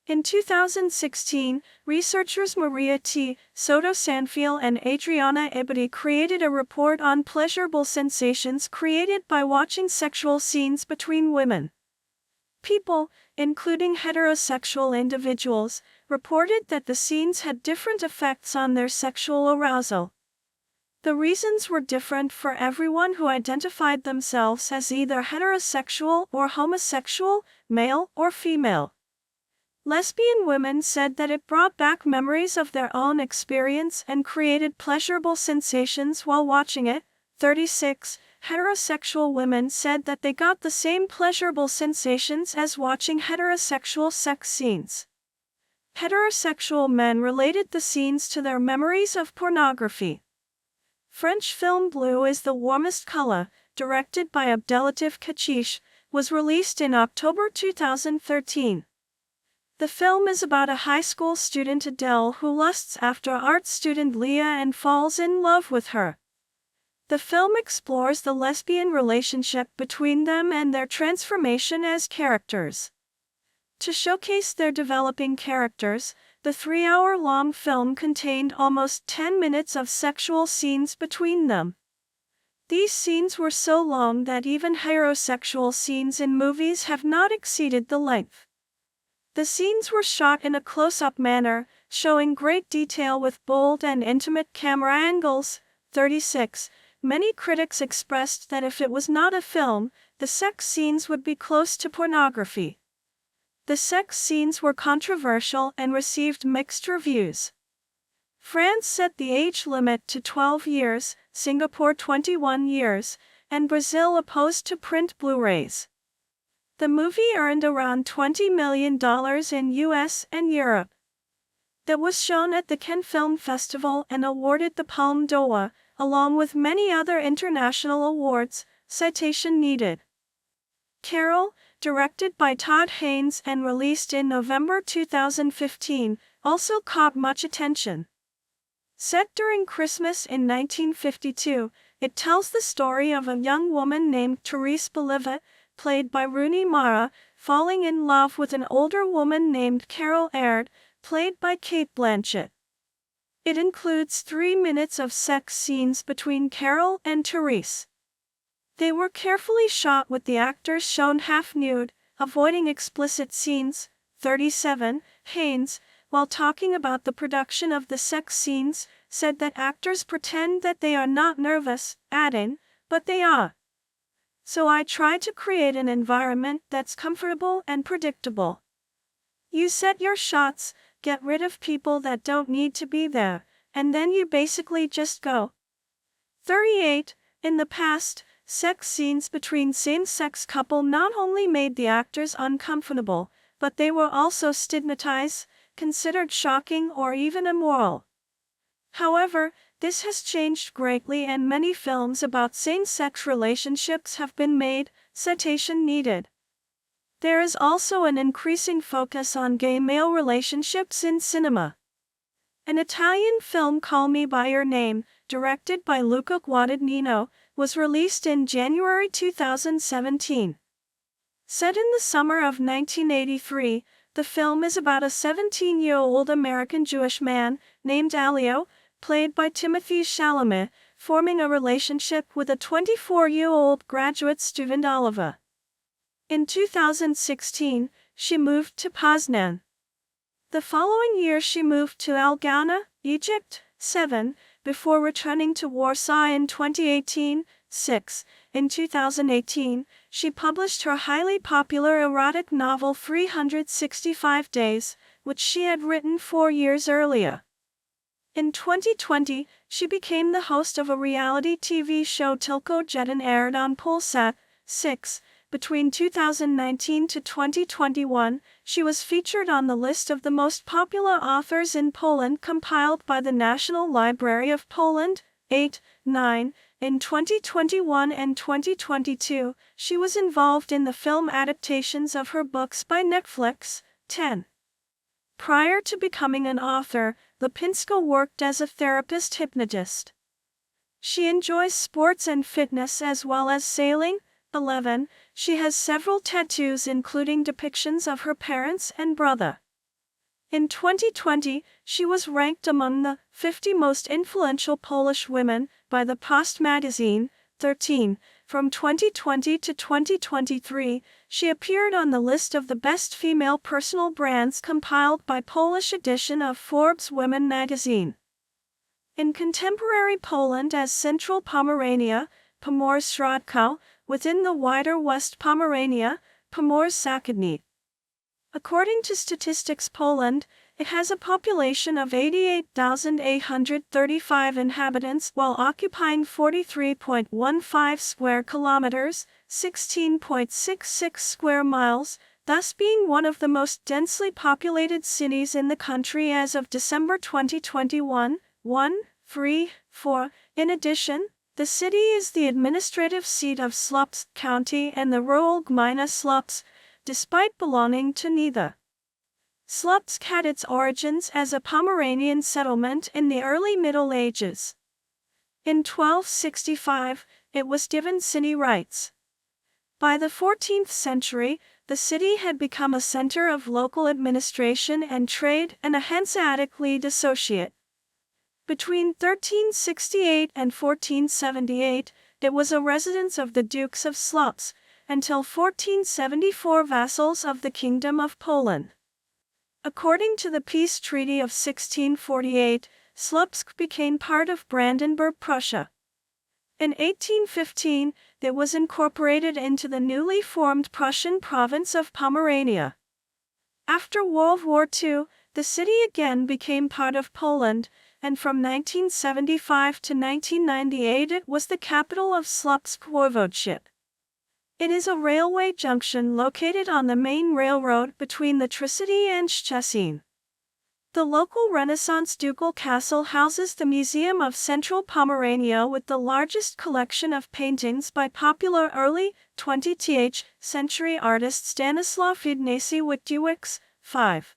In 2016, researchers Maria T. Soto Sanfiel and Adriana Ebadi created a report on pleasurable sensations created by watching sexual scenes between women. People, including heterosexual individuals, reported that the scenes had different effects on their sexual arousal. The reasons were different for everyone who identified themselves as either heterosexual or homosexual, male or female. Lesbian women said that it brought back memories of their own experience and created pleasurable sensations while watching it. 36. Heterosexual women said that they got the same pleasurable sensations as watching heterosexual sex scenes. Heterosexual men related the scenes to their memories of pornography. French film Blue is the Warmest Color, directed by Abdelatif Kechiche, was released in October 2013. The film is about a high school student Adele who lusts after art student Leah and falls in love with her. The film explores the lesbian relationship between them and their transformation as characters. To showcase their developing characters, the 3-hour-long film contained almost 10 minutes of sexual scenes between them. These scenes were so long that even heterosexual scenes in movies have not exceeded the length. The scenes were shot in a close-up manner, showing great detail with bold and intimate camera angles. 36. Many critics expressed that if it was not a film, the sex scenes would be close to pornography. The sex scenes were controversial and received mixed reviews. France set the age limit to 12 years, Singapore 21 years, and Brazil opposed to print Blu-rays. The movie earned around $20 million in US and Europe. It was shown at the Cannes Film Festival and awarded the Palme d'Or, along with many other international awards. Citation needed. Carol, directed by Todd Haynes and released in November 2015, also caught much attention. Set during Christmas in 1952, it tells the story of a young woman named Therese Bolivet, played by Rooney Mara, falling in love with an older woman named Carol Aird, played by Cate Blanchett. It includes 3 minutes of sex scenes between Carol and Therese. They were carefully shot with the actors shown half-nude, avoiding explicit scenes. 37. Haynes, while talking about the production of the sex scenes, said that actors pretend that they are not nervous, adding, "But they are. So I try to create an environment that's comfortable and predictable. You set your shots, get rid of people that don't need to be there, and then you basically just go." 38. In the past, sex scenes between same-sex couples not only made the actors uncomfortable, but they were also stigmatized, considered shocking or even immoral. However, this has changed greatly and many films about same-sex relationships have been made. Citation needed. There is also an increasing focus on gay-male relationships in cinema. An Italian film Call Me By Your Name, directed by Luca Guadagnino, was released in January 2017. Set in the summer of 1983, the film is about a 17-year-old American Jewish man, named Alio, played by Timothée Chalamet, forming a relationship with a 24-year-old graduate student Oliva. In 2016, she moved to Poznan. The following year she moved to Algana, Egypt. 7. Before returning to Warsaw in 2018. 6. In 2018, she published her highly popular erotic novel 365 Days, which she had written 4 years earlier. In 2020, she became the host of a reality TV show Tylko Jeden aired on Polsat. 6. Between 2019 to 2021, she was featured on the list of the most popular authors in Poland compiled by the National Library of Poland. 8. 9. In 2021 and 2022, she was involved in the film adaptations of her books by Netflix. 10. Prior to becoming an author, Lipinska worked as a therapist hypnotist. She enjoys sports and fitness as well as sailing. 11. She has several tattoos including depictions of her parents and brother. In 2020, she was ranked among the 50 most influential Polish women by the Post magazine. 13. From 2020 to 2023, she appeared on the list of the best female personal brands compiled by Polish edition of Forbes Women magazine. In contemporary Poland as Central Pomerania, Pomorze-Środkowe, within the wider West Pomerania, Pomorze-Zachodnie. According to Statistics Poland, it has a population of 88,835 inhabitants while occupying 43.15 square kilometers, 16.66 square miles, thus being one of the most densely populated cities in the country as of December 2021. 4. In addition, the city is the administrative seat of Słupsk County and the rural gmina Słupsk, despite belonging to neither. Słupsk had its origins as a Pomeranian settlement in the early Middle Ages. In 1265, it was given city rights. By the 14th century, the city had become a center of local administration and trade and a Hanseatic League associate. Between 1368 and 1478, it was a residence of the Dukes of Słupsk, until 1474 vassals of the Kingdom of Poland. According to the peace treaty of 1648, Słupsk became part of Brandenburg, Prussia. In 1815, it was incorporated into the newly formed Prussian province of Pomerania. After World War II, the city again became part of Poland, and from 1975 to 1998 it was the capital of Słupsk Voivodeship. It is a railway junction located on the main railroad between the Tri-City and Szczecin. The local Renaissance ducal castle houses the Museum of Central Pomerania with the largest collection of paintings by popular early 20th century artist Stanislaw Ignacy Wojciech. 5.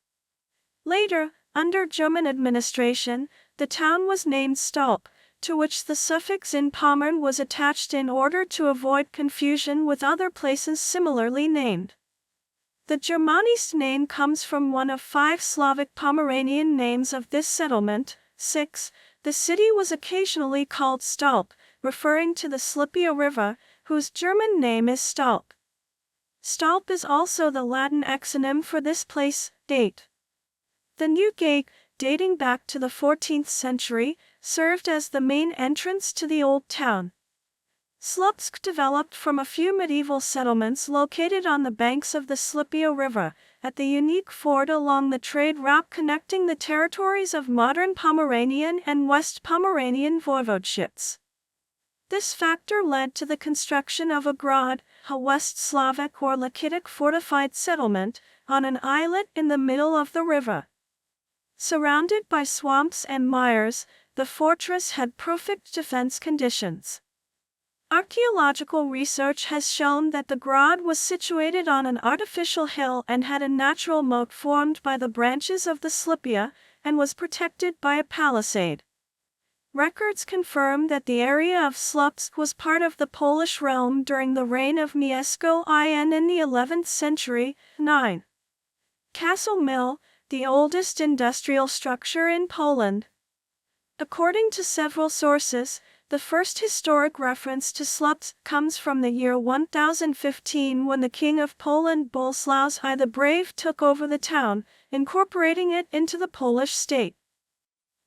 Later, under German administration, the town was named Stolp, to which the suffix in Pommern was attached in order to avoid confusion with other places similarly named. The Germanist name comes from one of 5 Slavic Pomeranian names of this settlement. 6. The city was occasionally called Stolp, referring to the Slipia River, whose German name is Stolp. Stolp is also the Latin exonym for this place. Date. The new gate, dating back to the 14th century, served as the main entrance to the old town. Słupsk developed from a few medieval settlements located on the banks of the Slipia River, at the unique ford along the trade route connecting the territories of modern Pomeranian and West Pomeranian voivodeships. This factor led to the construction of a grad, a West Slavic or Lakitic fortified settlement, on an islet in the middle of the river. Surrounded by swamps and mires, the fortress had perfect defense conditions. Archaeological research has shown that the grad was situated on an artificial hill and had a natural moat formed by the branches of the Slipia, and was protected by a palisade. Records confirm that the area of Słupsk was part of the Polish realm during the reign of Mieszko I in the 11th century. 9. Castle Mill, the oldest industrial structure in Poland. According to several sources, the first historic reference to Słupsk comes from the year 1015 when the King of Poland Boleslaus I the Brave took over the town, incorporating it into the Polish state.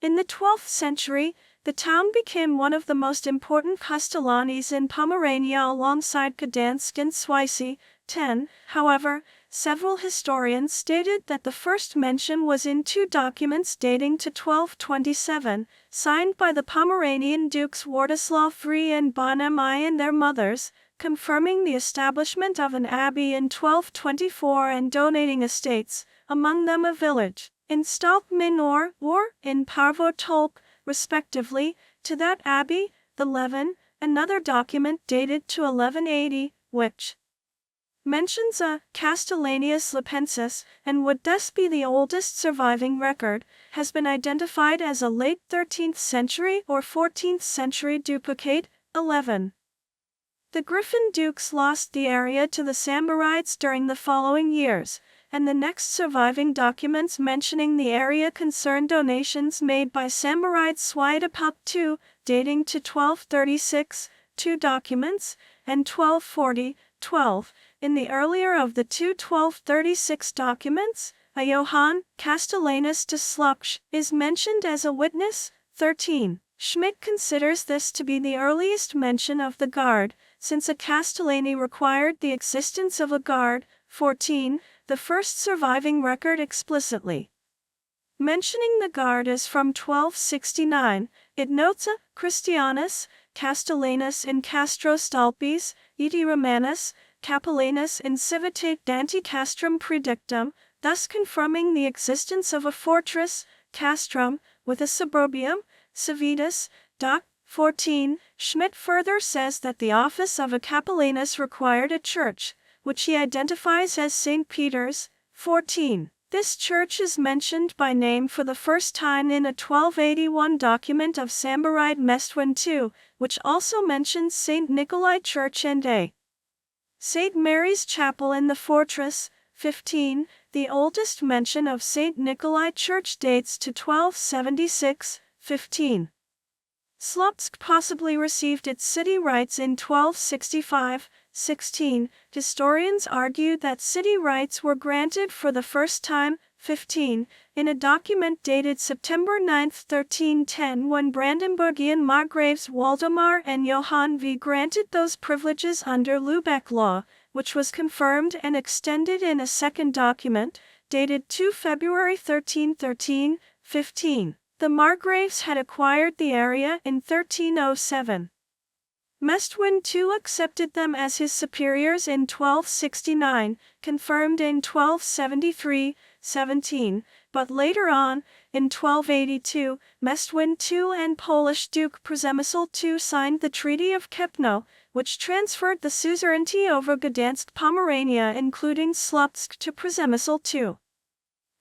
In the 12th century, the town became one of the most important castellanis in Pomerania alongside Gdansk and Świecie. 10. However, several historians stated that the first mention was in 2 documents dating to 1227, signed by the Pomeranian Dukes Władysław III and Bonem I and their mothers, confirming the establishment of an abbey in 1224 and donating estates, among them a village, in Stolp Minor or in Parvotolp, respectively, to that abbey. 11. Another document dated to 1180, which mentions a Castellanius Lipensis, and would thus be the oldest surviving record, has been identified as a late 13th century or 14th century duplicate. 11. The Griffin Dukes lost the area to the Samarites during the following years, and the next surviving documents mentioning the area concern donations made by Samarites Swiatopop II, dating to 1236, 2 documents, and 1240, 12. In the earlier of the 2 1236 documents, a Johann Castellanus de Sluch is mentioned as a witness. 13. Schmidt considers this to be the earliest mention of the guard, since a Castellani required the existence of a guard. 14. The first surviving record explicitly mentioning the guard is from 1269. It notes a Christianus Castellanus in Castro Stolpis, Iti Romanus, capellanus in civitate danti castrum predictum, thus confirming the existence of a fortress, castrum, with a suburbium, civitas, doc. 14. Schmidt further says that the office of a capellanus required a church, which he identifies as St. Peter's. 14. This church is mentioned by name for the first time in a 1281 document of Sambaride Mestwin II, which also mentions St. Nikolai Church and a St. Mary's Chapel in the fortress. 15. The oldest mention of St. Nikolai Church dates to 1276. 15. Slupsk possibly received its city rights in 1265. 16. Historians argue that city rights were granted for the first time. 15. In a document dated September 9, 1310, when Brandenburgian Margraves Waldemar and Johann V granted those privileges under Lubeck law, which was confirmed and extended in a second document, dated 2 February 1313. 15. The Margraves had acquired the area in 1307. Mestwin II accepted them as his superiors in 1269, confirmed in 1273. 17, but later on, in 1282, Mestwin II and Polish Duke Przemysl II signed the Treaty of Kepno, which transferred the suzerainty over Gdansk Pomerania including Slupsk to Przemysl II.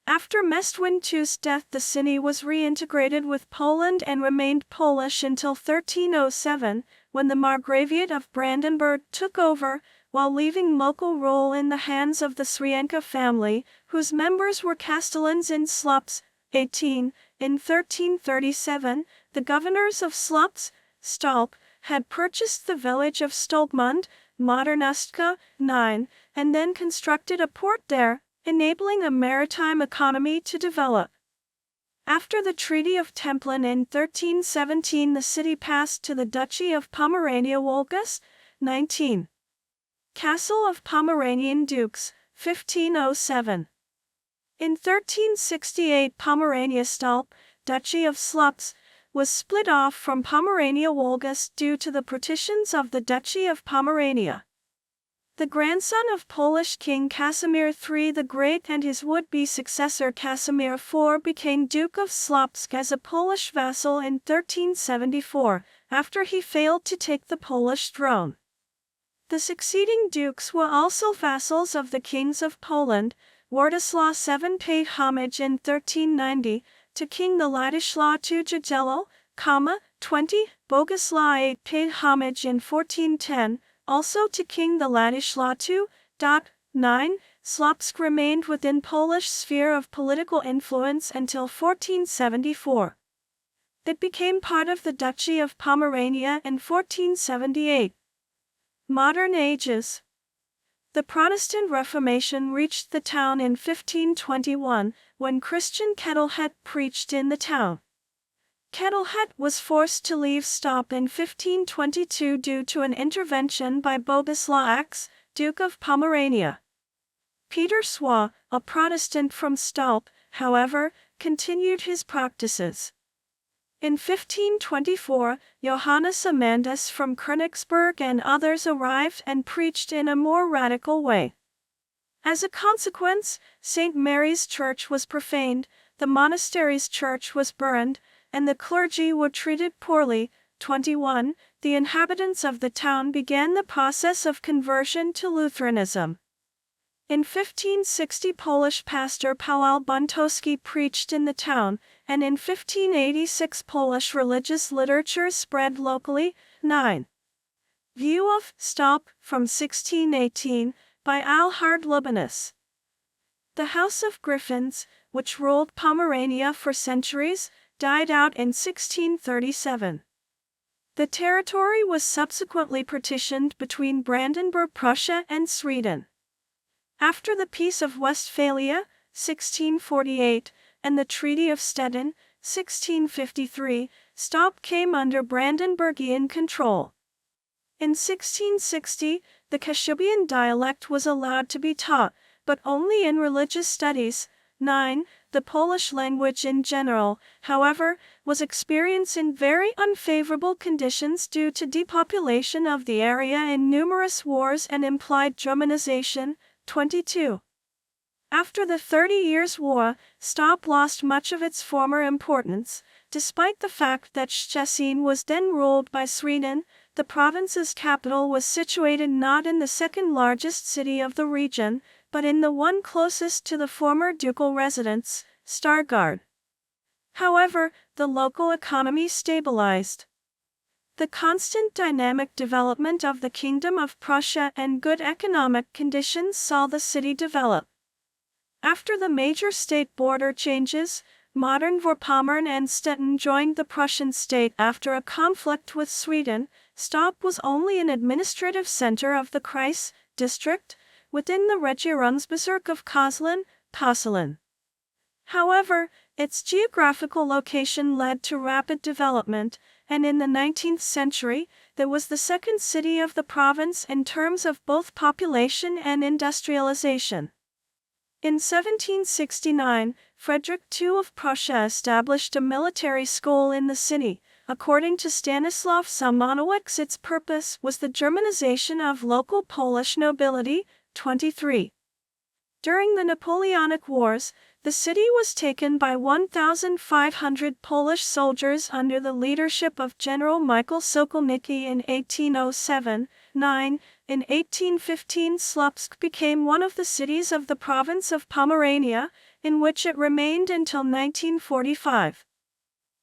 After Mestwin II's death, the city was reintegrated with Poland and remained Polish until 1307, when the Margraviate of Brandenburg took over, while leaving local rule in the hands of the Srienka family, whose members were castellans in Slups. 18. In 1337, the governors of Slups, Stolp, had purchased the village of Stolpmund, modern Ustka. 9, and then constructed a port there, enabling a maritime economy to develop. After the Treaty of Templin in 1317, the city passed to the Duchy of Pomerania-Wolgast. 19. Castle of Pomeranian Dukes, 1507. In 1368, Pomerania-Stolp, Duchy of Slups, was split off from Pomerania-Wolgast due to the partitions of the Duchy of Pomerania. The grandson of Polish King Casimir III the Great and his would-be successor Casimir IV became Duke of Slupsk as a Polish vassal in 1374, after he failed to take the Polish throne. The succeeding dukes were also vassals of the kings of Poland. Władysław VII paid homage in 1390 to King the Ladislaw II Jagiello, 20. Boguslaw VIII paid homage in 1410, also to King the Ladislaw II. 9. Slupsk remained within Polish sphere of political influence until 1474. It became part of the Duchy of Pomerania in 1478. Modern ages. The Protestant Reformation reached the town in 1521, when Christian Kettlehead preached in the town. Kettlehead was forced to leave Stolp in 1522 due to an intervention by Boguslaw X, Duke of Pomerania. Peter Swa, a Protestant from Stolp, however, continued his practices. In 1524, Johannes Amandus from Königsberg and others arrived and preached in a more radical way. As a consequence, St. Mary's Church was profaned, the monastery's church was burned, and the clergy were treated poorly. 21. The inhabitants of the town began the process of conversion to Lutheranism. In 1560, Polish pastor Paweł Buntowski preached in the town, and in 1586 Polish religious literature spread locally. 9. View of Stolp from 1618 by Alhard Lubanus. The House of Griffins, which ruled Pomerania for centuries, died out in 1637. The territory was subsequently partitioned between Brandenburg, Prussia, and Sweden. After the Peace of Westphalia, 1648, and the Treaty of Stettin, 1653, Stolp came under Brandenburgian control. In 1660, the Kashubian dialect was allowed to be taught, but only in religious studies. 9. The Polish language in general, however, was experiencing very unfavorable conditions due to depopulation of the area in numerous wars and implied Germanization. 22. After the 30 Years' War, Stop lost much of its former importance, despite the fact that Szczecin was then ruled by Sweden. The province's capital was situated not in the second largest city of the region, but in the one closest to the former ducal residence, Stargard. However, the local economy stabilized. The constant dynamic development of the Kingdom of Prussia and good economic conditions saw the city develop. After the major state border changes, modern Vorpommern and Stettin joined the Prussian state after a conflict with Sweden. Stop was only an administrative center of the Kreis district, within the Regierungsbezirk of Koslan. However, its geographical location led to rapid development, and in the 19th century, it was the second city of the province in terms of both population and industrialization. In 1769, Frederick II of Prussia established a military school in the city. According to Stanislaw Szymanowicz, its purpose was the Germanization of local Polish nobility. 23. During the Napoleonic Wars, the city was taken by 1,500 Polish soldiers under the leadership of General Michael Sokolnicki in 1807. 9. In 1815, Słupsk became one of the cities of the province of Pomerania, in which it remained until 1945.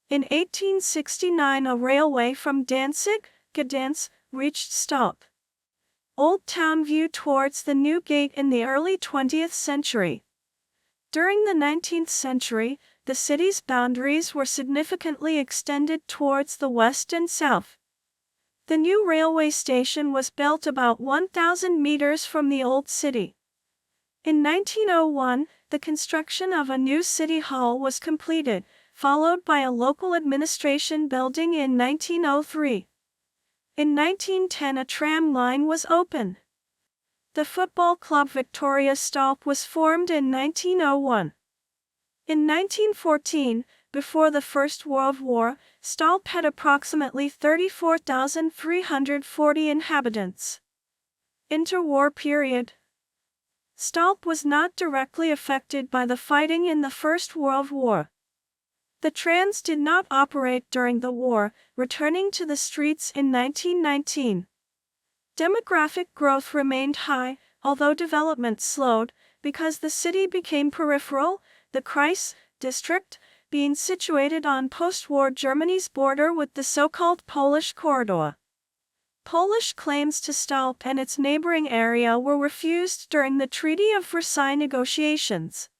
In 1869, a railway from Danzig, Gdansk, reached Stop. Old Town View towards the New Gate in the early 20th century. During the 19th century, the city's boundaries were significantly extended towards the west and south. The new railway station was built about 1,000 meters from the old city. In 1901, the construction of a new city hall was completed, followed by a local administration building in 1903. In 1910, a tram line was opened. The football club Victoria Stolp was formed in 1901. In 1914, before the First World War, Stolp had approximately 34,340 inhabitants. Interwar period. Stolp was not directly affected by the fighting in the First World War. The trams did not operate during the war, returning to the streets in 1919. Demographic growth remained high, although development slowed, because the city became peripheral, the Kreis district being situated on post-war Germany's border with the so-called Polish corridor. Polish claims to Stolp and its neighboring area were refused during the Treaty of Versailles negotiations.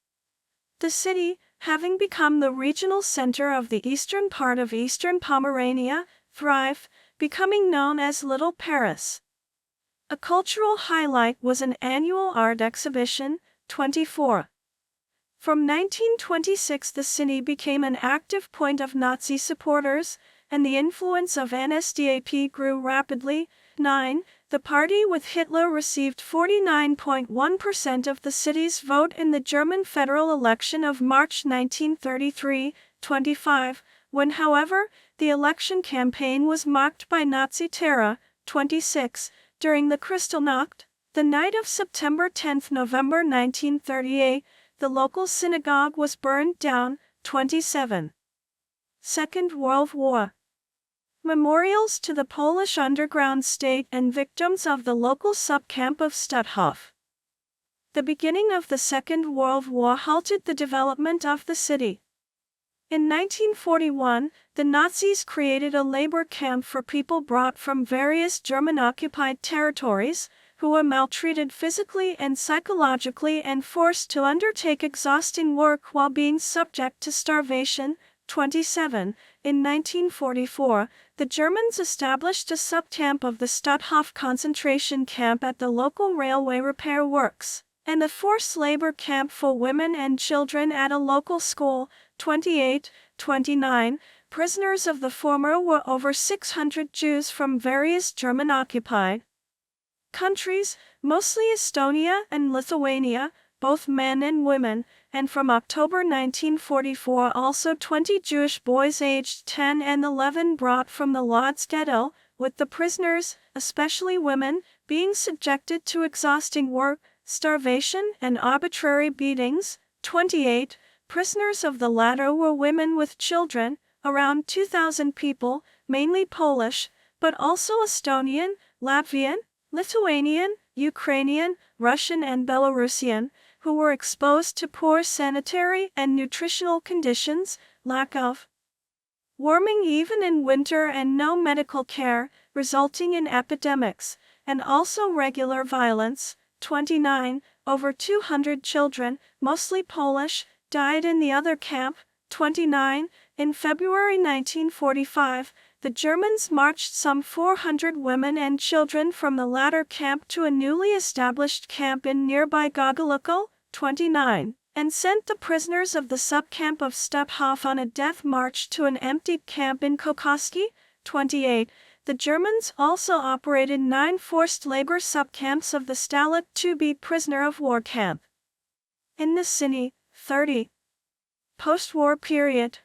The city, having become the regional center of the eastern part of eastern Pomerania, thrived, becoming known as Little Paris. A cultural highlight was an annual art exhibition. 24. From 1926, the city became an active point of Nazi supporters, and the influence of NSDAP grew rapidly. 9. The party with Hitler received 49.1% of the city's vote in the German federal election of March 1933. 25. When, however, the election campaign was marked by Nazi terror. 26. During the Kristallnacht, the night of September 10, November 1938, the local synagogue was burned down. 27. Second World War. Memorials to the Polish underground state and victims of the local subcamp of Stutthof. The beginning of the Second World War halted the development of the city. In 1941, the Nazis created a labor camp for people brought from various German-occupied territories, who were maltreated physically and psychologically and forced to undertake exhausting work while being subject to starvation. 27. In 1944, the Germans established a subcamp of the Stutthof concentration camp at the local railway repair works, and a forced labor camp for women and children at a local school. 28. 29. Prisoners of the former were over 600 Jews from various German-occupied countries, mostly Estonia and Lithuania. both men and women, and from October 1944 also 20 Jewish boys aged 10 and 11 brought from the Lodz ghetto, with the prisoners, especially women, being subjected to exhausting work, starvation, and arbitrary beatings. 28 prisoners of the latter were women with children, around 2,000 people, mainly Polish, but also Estonian, Latvian, Lithuanian, Ukrainian, Russian and Belarusian, who were exposed to poor sanitary and nutritional conditions, lack of warming even in winter and no medical care, resulting in epidemics, and also regular violence. 29 over 200 children, mostly Polish, died in the other camp. 29 in February 1945, the Germans marched some 400 women and children from the latter camp to a newly established camp in nearby Gogoloko. 29 and sent the prisoners of the subcamp of Stephof on a death march to an emptied camp in Kokoski. 28 the Germans also operated 9 forced labor subcamps of the Stalag 2B prisoner of war camp. In the city, 30 post-war period.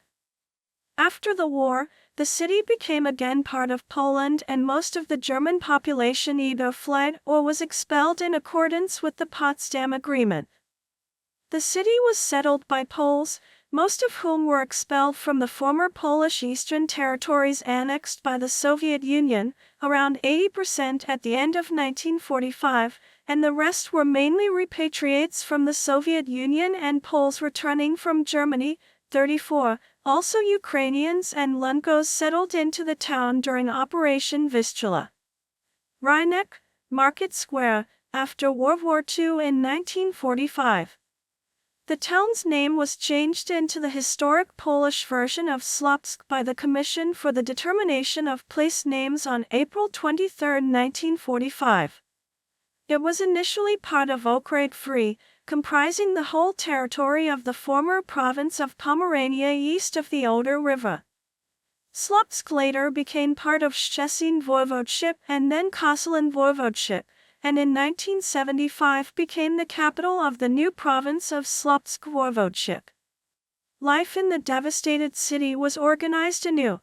After the war, the city became again part of Poland and most of the German population either fled or was expelled in accordance with the Potsdam Agreement. The city was settled by Poles, most of whom were expelled from the former Polish Eastern territories annexed by the Soviet Union, around 80% at the end of 1945, and the rest were mainly repatriates from the Soviet Union and Poles returning from Germany. 34 Also Ukrainians and Lungos settled into the town during Operation Vistula. Rybnik, Market Square, after World War II in 1945. The town's name was changed into the historic Polish version of Słupsk by the Commission for the Determination of Place Names on April 23, 1945. It was initially part of Okraj Free, comprising the whole territory of the former province of Pomerania east of the Oder River. Słupsk later became part of Szczecin Voivodeship and then Koszalin Voivodeship, and in 1975 became the capital of the new province of Słupsk Voivodeship. Life in the devastated city was organized anew.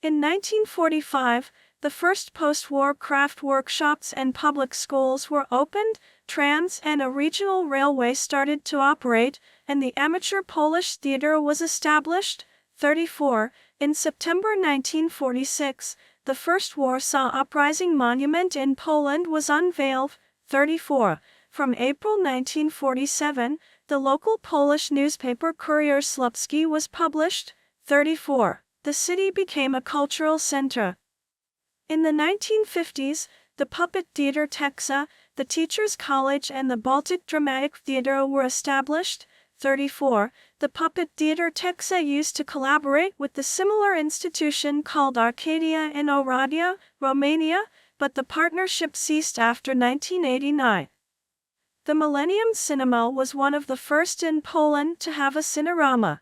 In 1945, the first post-war craft workshops and public schools were opened, trams and a regional railway started to operate, and the amateur Polish theater was established. 34 In September 1946, the first Warsaw Uprising monument in Poland was unveiled. 34 From April 1947, the local Polish newspaper Kurier Słupski was published. 34 The city became a cultural center. In the 1950s, the puppet theater Teksa, the Teachers' College and the Baltic Dramatic Theater were established. 34 The puppet theater Teksa used to collaborate with the similar institution called Arcadia in Oradea, Romania, but the partnership ceased after 1989. The Millennium Cinema was one of the first in Poland to have a cinerama.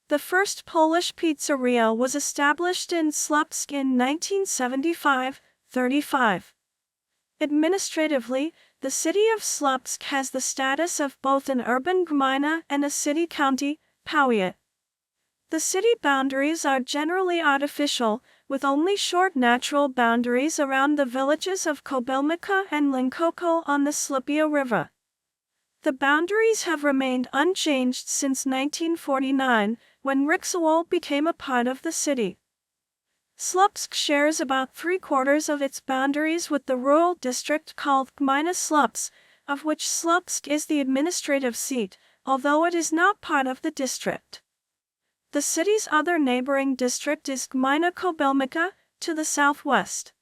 The first Polish pizzeria was established in Słupsk in 1975. 35 Administratively, the city of Słupsk has the status of both an urban gmina and a city county, powiat. The city boundaries are generally artificial, with only short natural boundaries around the villages of Kobylnica and Linkoko on the Slipia River. The boundaries have remained unchanged since 1949, when Ryksuol became a part of the city. Słupsk shares about 3/4 of its boundaries with the rural district called Gmina Słupsk, of which Słupsk is the administrative seat, although it is not part of the district. The city's other neighboring district is Gmina Kobylnica, to the southwest.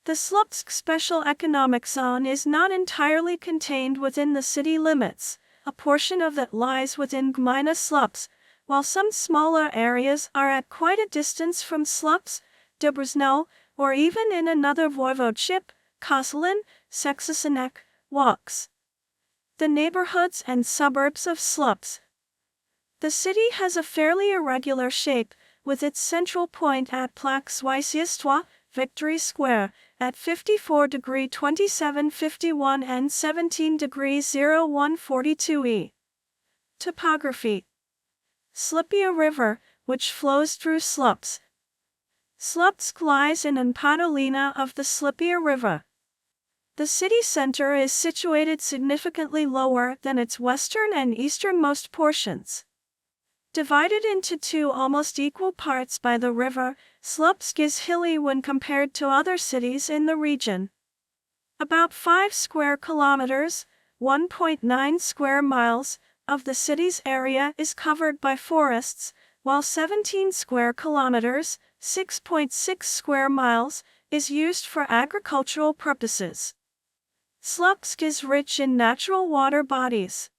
The Słupsk Special Economic Zone is not entirely contained within the city limits. A portion of it lies within Gmina Słupsk, while some smaller areas are at quite a distance from Słupsk, Dąbrówno, or even in another voivodeship, Koszalin, Seksasenek, Walks. The neighborhoods and suburbs of Słupsk. The city has a fairly irregular shape, with its central point at Plac Zwycięstwa, Victory Square, at 54°27'51" and 17°01'42". Topography. Slipia River, which flows through Slupsk. Slupsk lies in an Padolina of the Slipia River. The city center is situated significantly lower than its western and easternmost portions. Divided into two almost equal parts by the river, Slupsk is hilly when compared to other cities in the region. About 5 square kilometers, 1.9 square miles, of the city's area is covered by forests, while 17 square kilometers, 6.6 square miles, is used for agricultural purposes. Slupsk is rich in natural water bodies.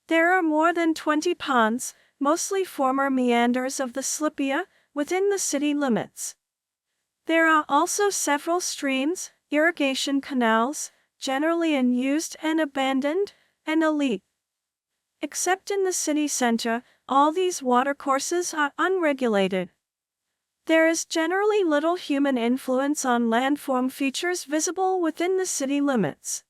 There are more than 20 ponds, mostly former meanders of the Slipia, within the city limits. There are also several streams, irrigation canals, generally unused and abandoned, and a leak. Except in the city center, all these watercourses are unregulated. There is generally little human influence on landform features visible within the city limits.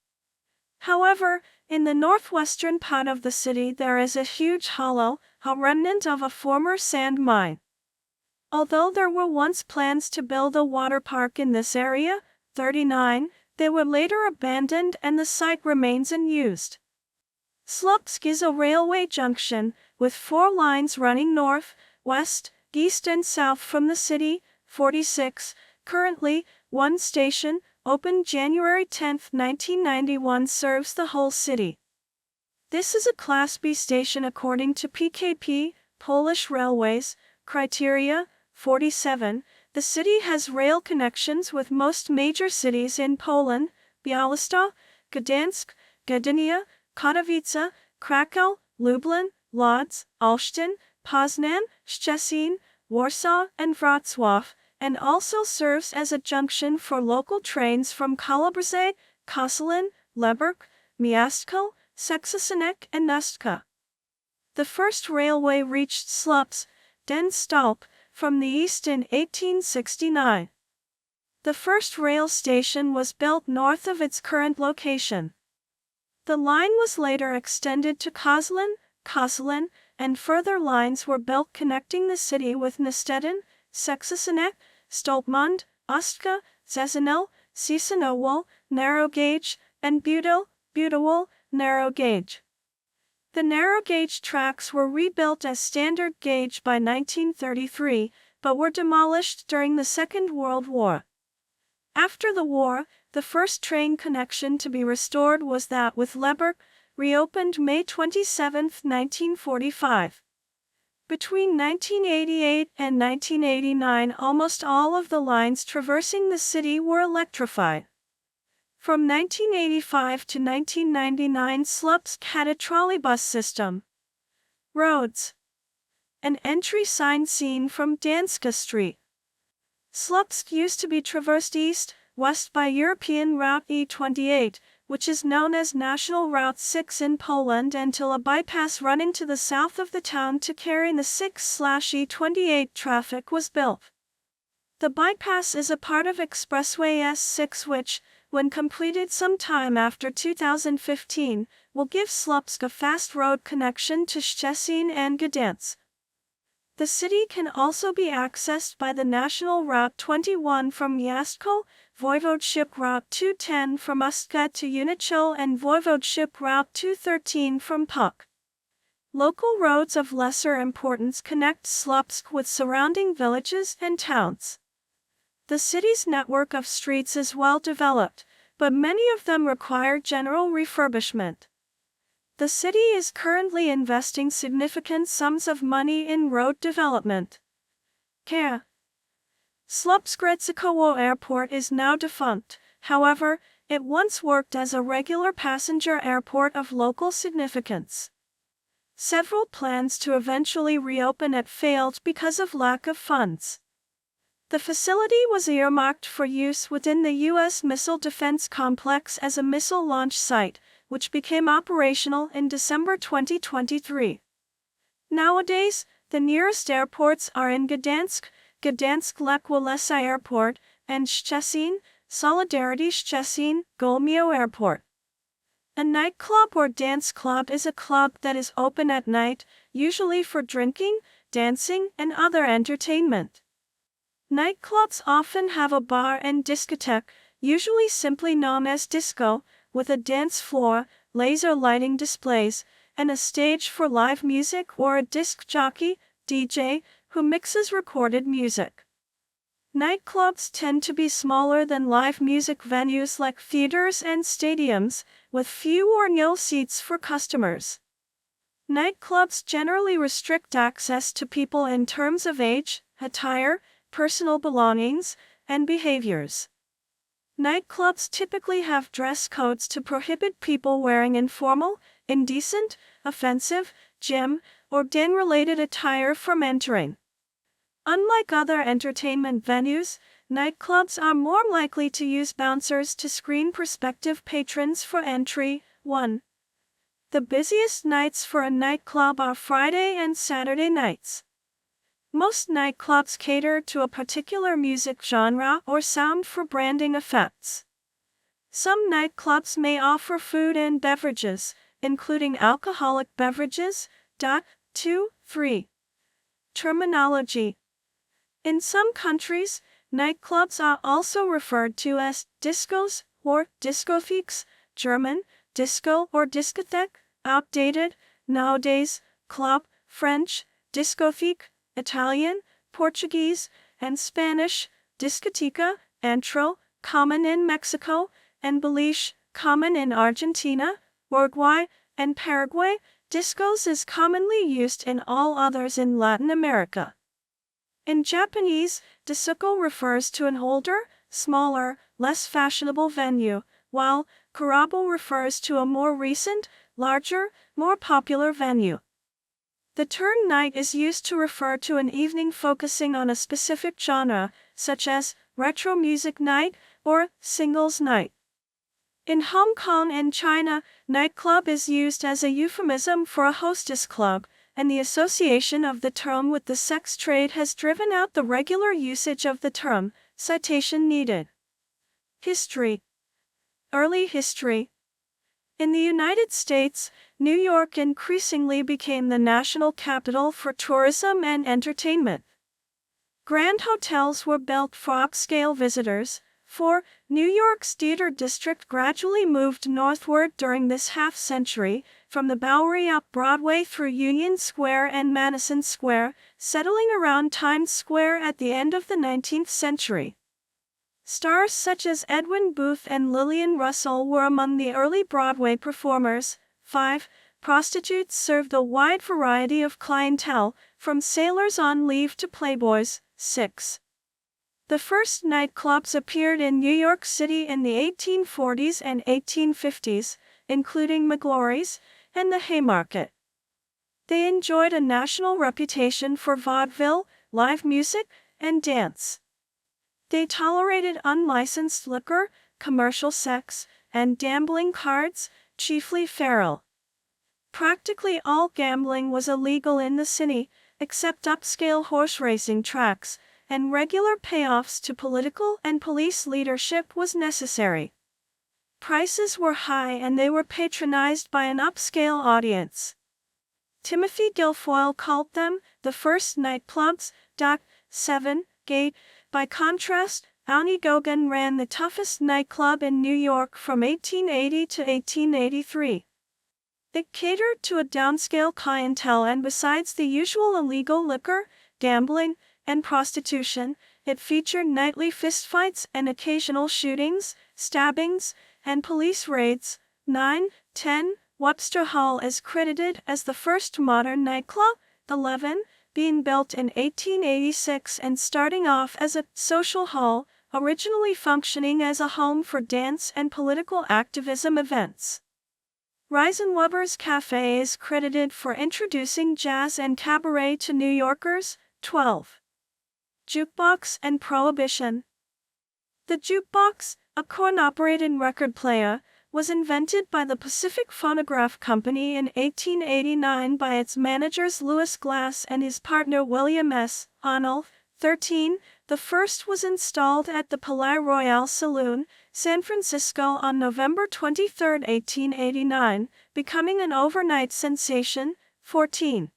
However, in the northwestern part of the city there is a huge hollow, a remnant of a former sand mine. Although there were once plans to build a water park in this area, 39, they were later abandoned and the site remains unused. Slupsk is a railway junction, with 4 lines running north, west, east and south from the city. 46. Currently, one station, opened January 10, 1991, serves the whole city. This is a Class B station according to PKP, Polish Railways, criteria. 47. The city has rail connections with most major cities in Poland: Białystok, Gdansk, Gdynia, Katowice, Kraków, Lublin, Lodz, Olsztyn, Poznań, Szczecin, Warsaw, and Wrocław, and also serves as a junction for local trains from Kalibrze, Koszalin, Leberg, Miasto, Seksasenek, and Nustka. The first railway reached Slupsk, Den Stolp, from the east in 1869. The first rail station was built north of its current location. The line was later extended to Koszalin, and further lines were built connecting the city with Nestetten, Seksasenek, Stolpmund, Ostka, Zezenel, Cisanowol, narrow gauge, and Budowol, narrow gauge. The narrow gauge tracks were rebuilt as standard gauge by 1933, but were demolished during the Second World War. After the war, the first train connection to be restored was that with Leberg, reopened May 27, 1945. Between 1988 and 1989, almost all of the lines traversing the city were electrified. From 1985 to 1999, Slupsk had a trolleybus system. Roads. An entry sign seen from Danska Street. Slupsk used to be traversed east-west by European Route E28, which is known as National Route 6 in Poland, until a bypass running to the south of the town to carry the 6/E28 traffic was built. The bypass is a part of Expressway S6 which, when completed sometime after 2015, will give Slupsk a fast road connection to Szczecin and Gdansk. The city can also be accessed by the National Route 21 from Miasto, Voivodeship Route 210 from Ustka to Unicho, and Voivodeship Route 213 from Puck. Local roads of lesser importance connect Slupsk with surrounding villages and towns. The city's network of streets is well developed, but many of them require general refurbishment. The city is currently investing significant sums of money in road development. Care. Slupsk-Redzikowo Airport is now defunct. However, it once worked as a regular passenger airport of local significance. Several plans to eventually reopen it failed because of lack of funds. The facility was earmarked for use within the U.S. Missile Defense Complex as a missile launch site, which became operational in December 2023. Nowadays, the nearest airports are in Gdansk, Gdansk-Lech Walesa Airport, and Szczecin, Solidarity Szczecin, Golmio Airport. A nightclub or dance club is a club that is open at night, usually for drinking, dancing, and other entertainment. Nightclubs often have a bar and discotheque, usually simply known as disco, with a dance floor, laser lighting displays, and a stage for live music or a disc jockey, DJ, who mixes recorded music. Nightclubs tend to be smaller than live music venues like theaters and stadiums, with few or no seats for customers. Nightclubs generally restrict access to people in terms of age, attire, personal belongings, and behaviors. Nightclubs typically have dress codes to prohibit people wearing informal, indecent, offensive, gym, or den-related attire from entering. Unlike other entertainment venues, nightclubs are more likely to use bouncers to screen prospective patrons for entry. 1. The busiest nights for a nightclub are Friday and Saturday nights. Most nightclubs cater to a particular music genre or sound for branding effects. Some nightclubs may offer food and beverages, including alcoholic beverages. 2. 3. Terminology. In some countries, nightclubs are also referred to as discos or discotheques, German, disco or discotheque, outdated, nowadays, club, French, discotheque, Italian, Portuguese, and Spanish, discoteca, antro, common in Mexico, and boliche, common in Argentina, Uruguay, and Paraguay. Discos is commonly used in all others in Latin America. In Japanese, disco refers to an older, smaller, less fashionable venue, while karaoke refers to a more recent, larger, more popular venue. The term night is used to refer to an evening focusing on a specific genre, such as retro music night or singles night. In Hong Kong and China, nightclub is used as a euphemism for a hostess club, and the association of the term with the sex trade has driven out the regular usage of the term. Citation needed. History. Early history. In the United States, New York increasingly became the national capital for tourism and entertainment. Grand hotels were built for upscale visitors. New York's theater district gradually moved northward during this half-century, from the Bowery up Broadway through Union Square and Madison Square, settling around Times Square at the end of the 19th century. Stars such as Edwin Booth and Lillian Russell were among the early Broadway performers. 5. Prostitutes served a wide variety of clientele, from sailors on leave to playboys. 6. The first nightclubs appeared in New York City in the 1840s and 1850s, including McGlory's and the Haymarket. They enjoyed a national reputation for vaudeville, live music, and dance. They tolerated unlicensed liquor, commercial sex, and gambling cards, chiefly faro. Practically all gambling was illegal in the city, except upscale horse racing tracks, and regular payoffs to political and police leadership was necessary. Prices were high and they were patronized by an upscale audience. Timothy Guilfoyle called them the first nightclubs. 7. Gate. By contrast, Annie Gogan ran the toughest nightclub in New York from 1880 to 1883. It catered to a downscale clientele, and besides the usual illegal liquor, gambling, and prostitution, it featured nightly fistfights and occasional shootings, stabbings, and police raids. 9. 10. Webster Hall is credited as the first modern nightclub. 11. Being built in 1886 and starting off as a social hall, originally functioning as a home for dance and political activism events. Reisenweber's Cafe is credited for introducing jazz and cabaret to New Yorkers. 12. Jukebox and Prohibition. The jukebox, a coin-operated record player, was invented by the Pacific Phonograph Company in 1889 by its managers Louis Glass and his partner William S. Arnold. 13. The first was installed at the Palais Royal Saloon, San Francisco on November 23, 1889, becoming an overnight sensation. 14.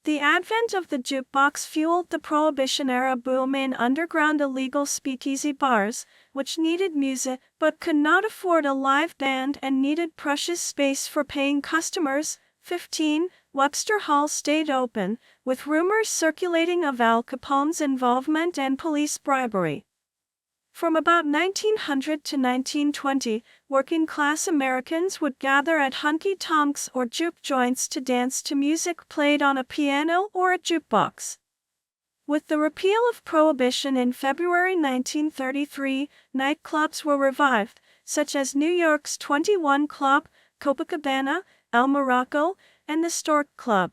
The advent of the jukebox fueled the Prohibition-era boom in underground illegal speakeasy bars, which needed music but could not afford a live band and needed precious space for paying customers. 15. Webster Hall stayed open, with rumors circulating of Al Capone's involvement and police bribery. From about 1900 to 1920, working-class Americans would gather at honky-tonks or juke joints to dance to music played on a piano or a jukebox. With the repeal of Prohibition in February 1933, nightclubs were revived, such as New York's 21 Club, Copacabana, El Morocco, and the Stork Club.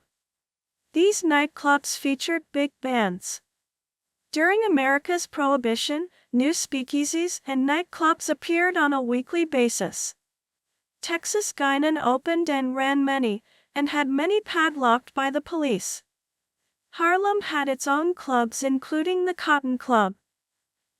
These nightclubs featured big bands. During America's Prohibition, new speakeasies and nightclubs appeared on a weekly basis. Texas Guinan opened and ran many, and had many padlocked by the police. Harlem had its own clubs, including the Cotton Club.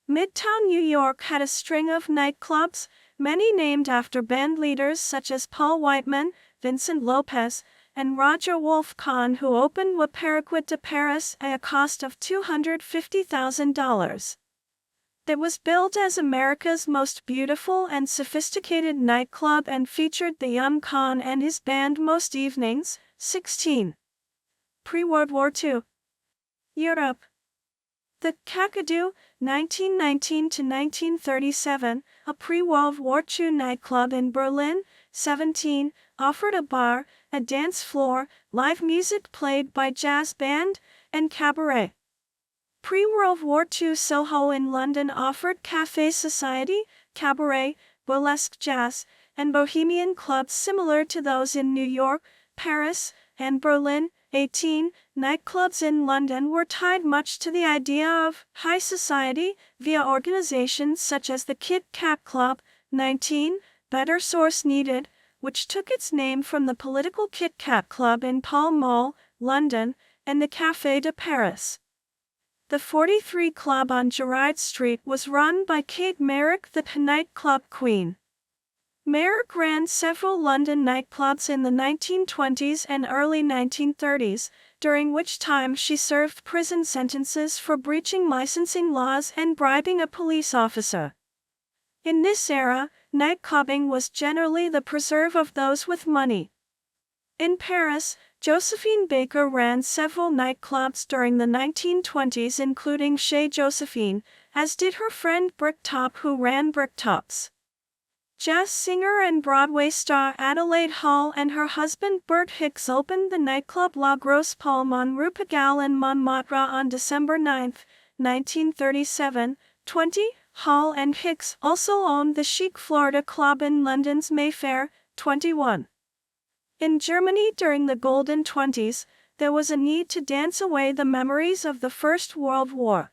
Midtown New York had a string of nightclubs, many named after band leaders such as Paul Whiteman, Vincent Lopez, and Roger Wolf Kahn, who opened Le Paraquet de Paris at a cost of $250,000. It was billed as America's most beautiful and sophisticated nightclub and featured the young Kahn and his band most evenings. 16. Pre-World War II. Europe. The Kakadu, 1919 to 1937, a pre-World War II nightclub in Berlin. 17. Offered a bar, a dance floor, live music played by jazz band, and cabaret. Pre-World War II Soho in London offered café society, cabaret, burlesque jazz, and bohemian clubs similar to those in New York, Paris, and Berlin. 18. Nightclubs in London were tied much to the idea of high society via organizations such as the Kit Kat Club. 19. Better source needed, which took its name from the political Kit Kat Club in Pall Mall, London, and the Café de Paris. The 43 Club on Gerrard Street was run by Kate Merrick, the nightclub queen. Merrick ran several London nightclubs in the 1920s and early 1930s, during which time she served prison sentences for breaching licensing laws and bribing a police officer. In this era, nightclubbing was generally the preserve of those with money. In Paris, Josephine Baker ran several nightclubs during the 1920s, including Chez Josephine, as did her friend Bricktop, who ran Bricktops. Jazz singer and Broadway star Adelaide Hall and her husband Bert Hicks opened the nightclub La Grosse Palme on Rue Pigalle in Montmartre on December 9, 1937. 20. Hall and Hicks also owned the Chic Florida Club in London's Mayfair. 21. In Germany during the Golden Twenties, there was a need to dance away the memories of the First World War.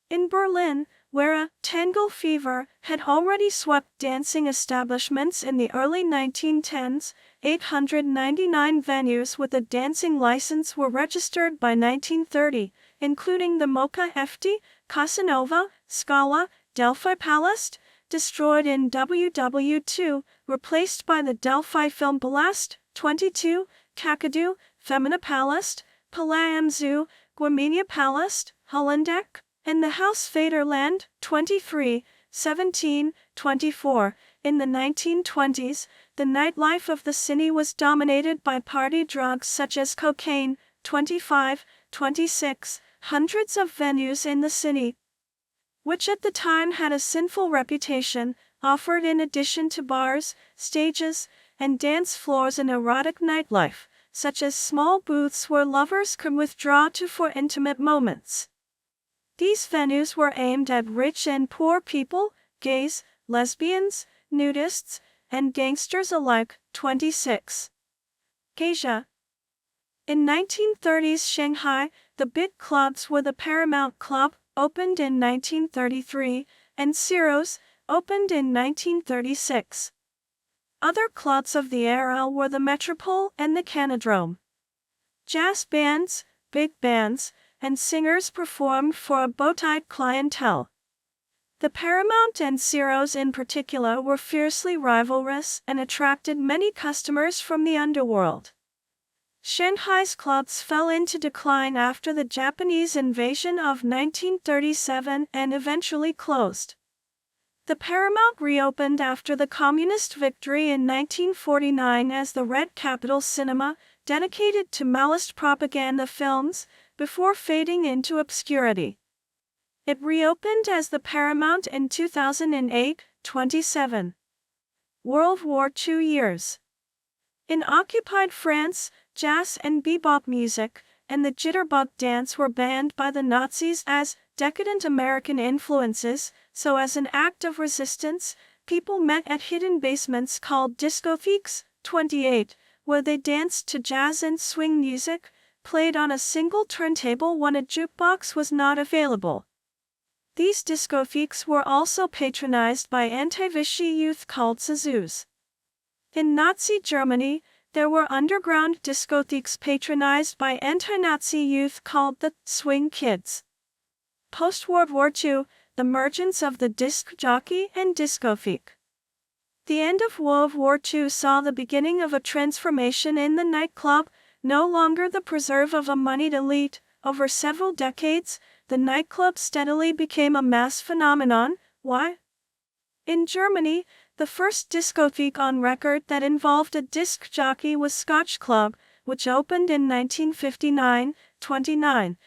In Berlin, where a tango fever had already swept dancing establishments in the early 1910s, 899 venues with a dancing license were registered by 1930, including the Mocha FD, Casanova, Scala, Delphi Palast, destroyed in WW2, replaced by the Delphi Film Palast. 22. Kakadu, Femina Palast, Palais am Zoo, Guamenia Palast, Hollandek, and the House Vaterland. 23. 17. 24. In the 1920s, the nightlife of the city was dominated by party drugs such as cocaine. 25. 26. Hundreds of venues in the city, which at the time had a sinful reputation, offered in addition to bars, stages, and dance floors an erotic nightlife, such as small booths where lovers could withdraw to for intimate moments. These venues were aimed at rich and poor people, gays, lesbians, nudists, and gangsters alike. 26. Geisha. In 1930s Shanghai, the big clubs were the Paramount Club, opened in 1933, and Ciro's, opened in 1936. Other clubs of the era were the Metropole and the Canadrome. Jazz bands, big bands, and singers performed for a bow-tied clientele. The Paramount and Ciro's in particular were fiercely rivalrous and attracted many customers from the underworld. Shanghai's clubs fell into decline after the Japanese invasion of 1937 and eventually closed. The Paramount reopened after the Communist victory in 1949 as the Red Capital Cinema, dedicated to Maoist propaganda films, before fading into obscurity. It reopened as the Paramount in 2008, 27. World War II years. In occupied France, jazz and bebop music, and the jitterbug dance were banned by the Nazis as decadent American influences, so as an act of resistance, people met at hidden basements called discotheques, 28, where they danced to jazz and swing music, played on a single turntable when a jukebox was not available. These discotheques were also patronized by anti-Vichy youth called Zazous. In Nazi Germany, there were underground discotheques patronized by anti-Nazi youth called the Swing Kids. Post-World War II, the emergence of the disc jockey and discotheque. The end of World War II saw the beginning of a transformation in the nightclub, no longer the preserve of a moneyed elite. Over several decades, the nightclub steadily became a mass phenomenon. Why? In Germany, the first discotheque on record that involved a disc jockey was Scotch Club, which opened in 1959, 29.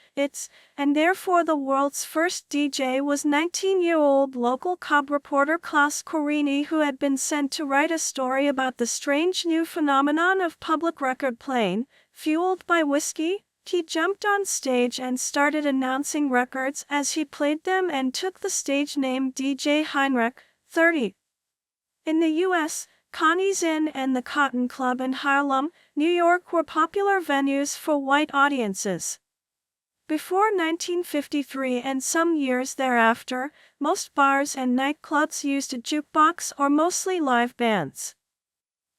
And therefore the world's first DJ was 19-year-old local cub reporter Klaus Corini, who had been sent to write a story about the strange new phenomenon of public record playing, fueled by whiskey. He jumped on stage and started announcing records as he played them and took the stage name DJ Heinrich, 30. In the U.S., Connie's Inn and the Cotton Club in Harlem, New York were popular venues for white audiences. Before 1953 and some years thereafter, most bars and nightclubs used a jukebox or mostly live bands.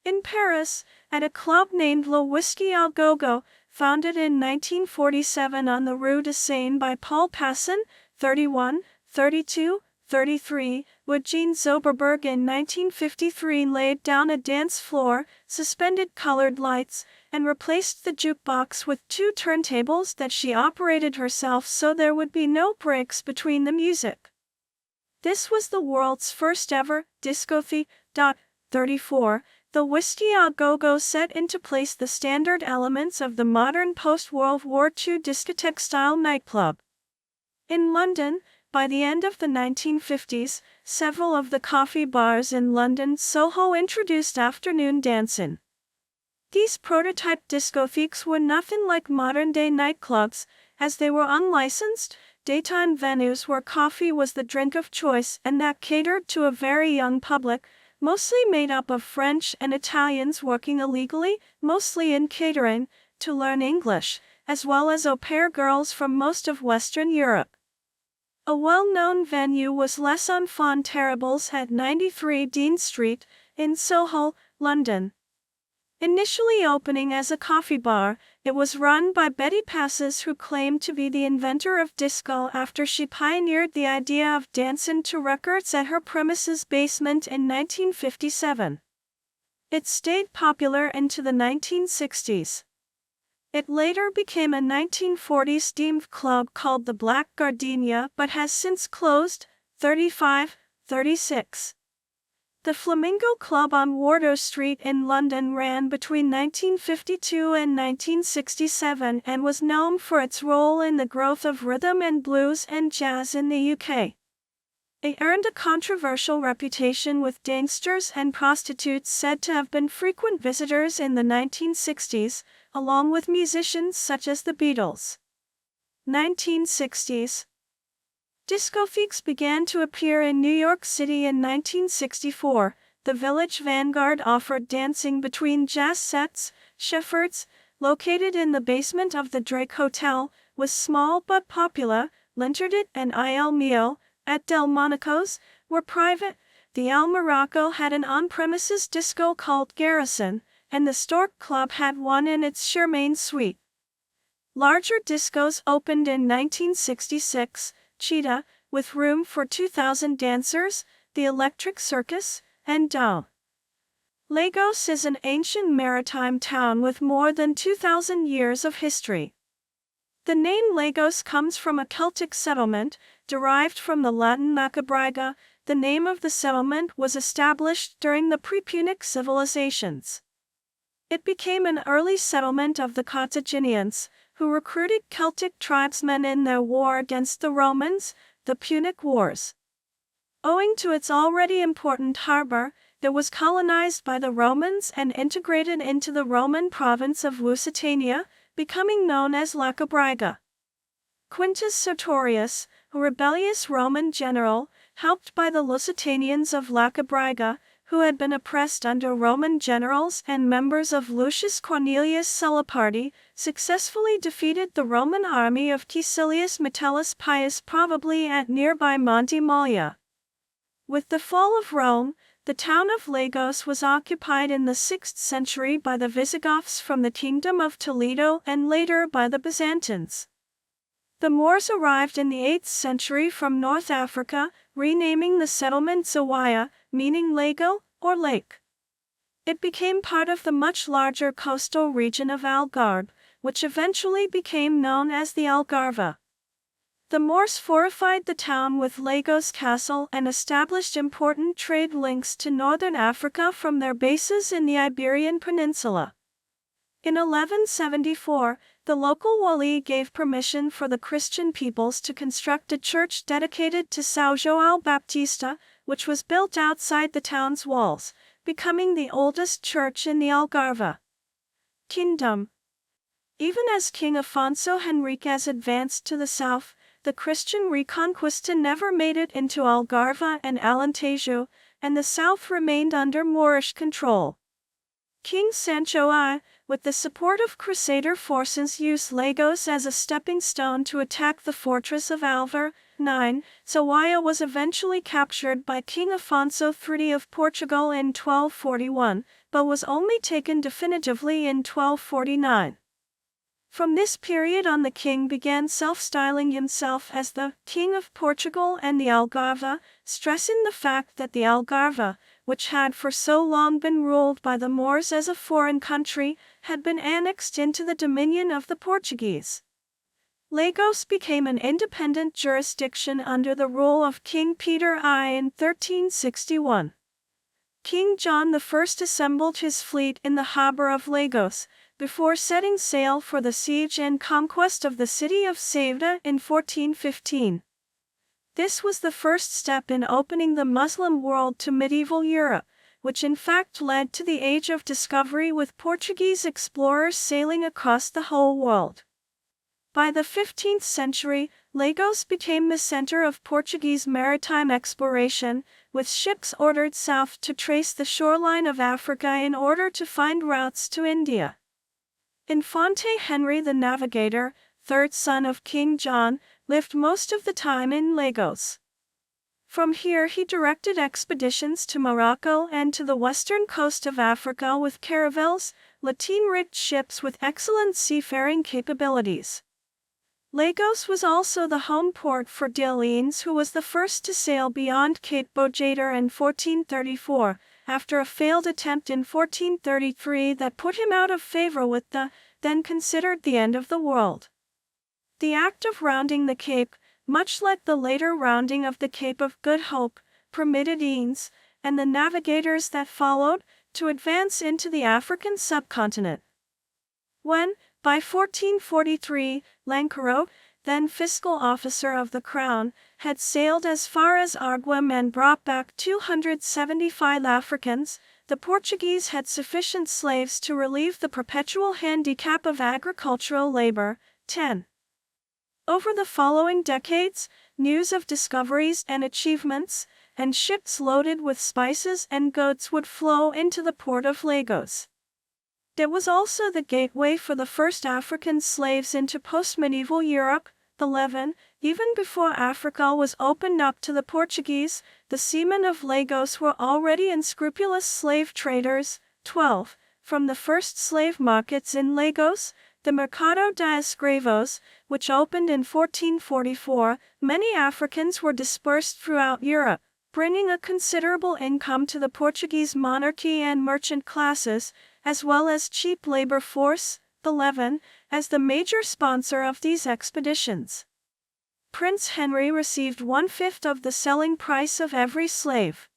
In Paris, at a club named Le Whiskey Au Go-Go, founded in 1947 on the Rue de Seine by Paul Passon, 31, 32, 33, Eugene Zoberberg in 1953 laid down a dance floor, suspended colored lights, and replaced the jukebox with two turntables that she operated herself so there would be no breaks between the music. This was the world's first ever discotheque. 34. The Whiskey Au Go-Go set into place the standard elements of the modern post-World War II discotheque-style nightclub. In London, by the end of the 1950s, several of the coffee bars in London Soho introduced afternoon dancing. These prototype discotheques were nothing like modern-day nightclubs, as they were unlicensed, daytime venues where coffee was the drink of choice and that catered to a very young public, mostly made up of French and Italians working illegally, mostly in catering, to learn English, as well as au pair girls from most of Western Europe. A well-known venue was Les Enfants Terribles at 93 Dean Street, in Soho, London. Initially opening as a coffee bar, it was run by Betty Passes, who claimed to be the inventor of disco after she pioneered the idea of dancing to records at her premises basement in 1957. It stayed popular into the 1960s. It later became a 1940s themed club called the Black Gardenia but has since closed. 35, 36. The Flamingo Club on Wardour Street in London ran between 1952 and 1967 and was known for its role in the growth of rhythm and blues and jazz in the UK. It earned a controversial reputation with gangsters and prostitutes said to have been frequent visitors in the 1960s, along with musicians such as the Beatles. 1960s. Discotheques began to appear in New York City in 1964. The Village Vanguard offered dancing between jazz sets. Shepherds, located in the basement of the Drake Hotel, was small but popular. L'Interdit and Il Mio, at Delmonico's, were private. The El Morocco had an on-premises disco called Garrison, and the Stork Club had one in its Shermaine suite. Larger discos opened in 1966, Cheetah, with room for 2,000 dancers, the Electric Circus, and Dao. Lagos is an ancient maritime town with more than 2,000 years of history. The name Lagos comes from a Celtic settlement, derived from the Latin Macabriga. The name of the settlement was established during the pre-Punic civilizations. It became an early settlement of the Carthaginians, who recruited Celtic tribesmen in their war against the Romans, the Punic Wars. Owing to its already important harbor, it was colonized by the Romans and integrated into the Roman province of Lusitania, becoming known as Lacabriga. Quintus Sertorius, a rebellious Roman general, helped by the Lusitanians of Lacabriga, who had been oppressed under Roman generals and members of Lucius Cornelius Sulla party, successfully defeated the Roman army of Caecilius Metellus Pius, probably at nearby Monte Malia. With the fall of Rome, the town of Lagos was occupied in the 6th century by the Visigoths from the Kingdom of Toledo and later by the Byzantines. The Moors arrived in the 8th century from North Africa, renaming the settlement Zawiya, meaning Lago, or lake. It became part of the much larger coastal region of Algarve, which eventually became known as the Algarve. The Moors fortified the town with Lagos Castle and established important trade links to northern Africa from their bases in the Iberian Peninsula. In 1174, the local wali gave permission for the Christian peoples to construct a church dedicated to São João Baptista, which was built outside the town's walls, becoming the oldest church in the Algarve Kingdom. Even as King Afonso Henriques advanced to the south, the Christian Reconquista never made it into Algarve and Alentejo, and the south remained under Moorish control. King Sancho I, with the support of Crusader forces, used Lagos as a stepping stone to attack the fortress of Alvar. 9. Zawiya was eventually captured by King Afonso III of Portugal in 1241, but was only taken definitively in 1249. From this period on, the king began self-styling himself as the King of Portugal and the Algarve, stressing the fact that the Algarve, which had for so long been ruled by the Moors as a foreign country, had been annexed into the dominion of the Portuguese. Lagos became an independent jurisdiction under the rule of King Peter I in 1361. King John I assembled his fleet in the harbor of Lagos, before setting sail for the siege and conquest of the city of Ceuta in 1415. This was the first step in opening the Muslim world to medieval Europe, which in fact led to the Age of Discovery, with Portuguese explorers sailing across the whole world. By the 15th century, Lagos became the center of Portuguese maritime exploration, with ships ordered south to trace the shoreline of Africa in order to find routes to India. Infante Henry the Navigator, third son of King John, lived most of the time in Lagos. From here he directed expeditions to Morocco and to the western coast of Africa with caravels, lateen-rigged ships with excellent seafaring capabilities. Lagos was also the home port for d'Orleans, who was the first to sail beyond Cape Bojador in 1434, after a failed attempt in 1433 that put him out of favor with the then considered the end of the world. The act of rounding the Cape, much like the later rounding of the Cape of Good Hope, permitted Eanes, and the navigators that followed, to advance into the African subcontinent. When, by 1443, Lancarote, then fiscal officer of the crown, had sailed as far as Arguim and brought back 275 Africans, the Portuguese had sufficient slaves to relieve the perpetual handicap of agricultural labor. 10. Over the following decades, news of discoveries and achievements, and ships loaded with spices and goods would flow into the port of Lagos. It was also the gateway for the first African slaves into post-medieval Europe. 11. Even before Africa was opened up to the Portuguese, the seamen of Lagos were already unscrupulous slave traders. 12. From the first slave markets in Lagos, the Mercado de Escravos, which opened in 1444, many Africans were dispersed throughout Europe, bringing a considerable income to the Portuguese monarchy and merchant classes, as well as cheap labor force. 11. As the major sponsor of these expeditions, Prince Henry received 1/5 of the selling price of every slave.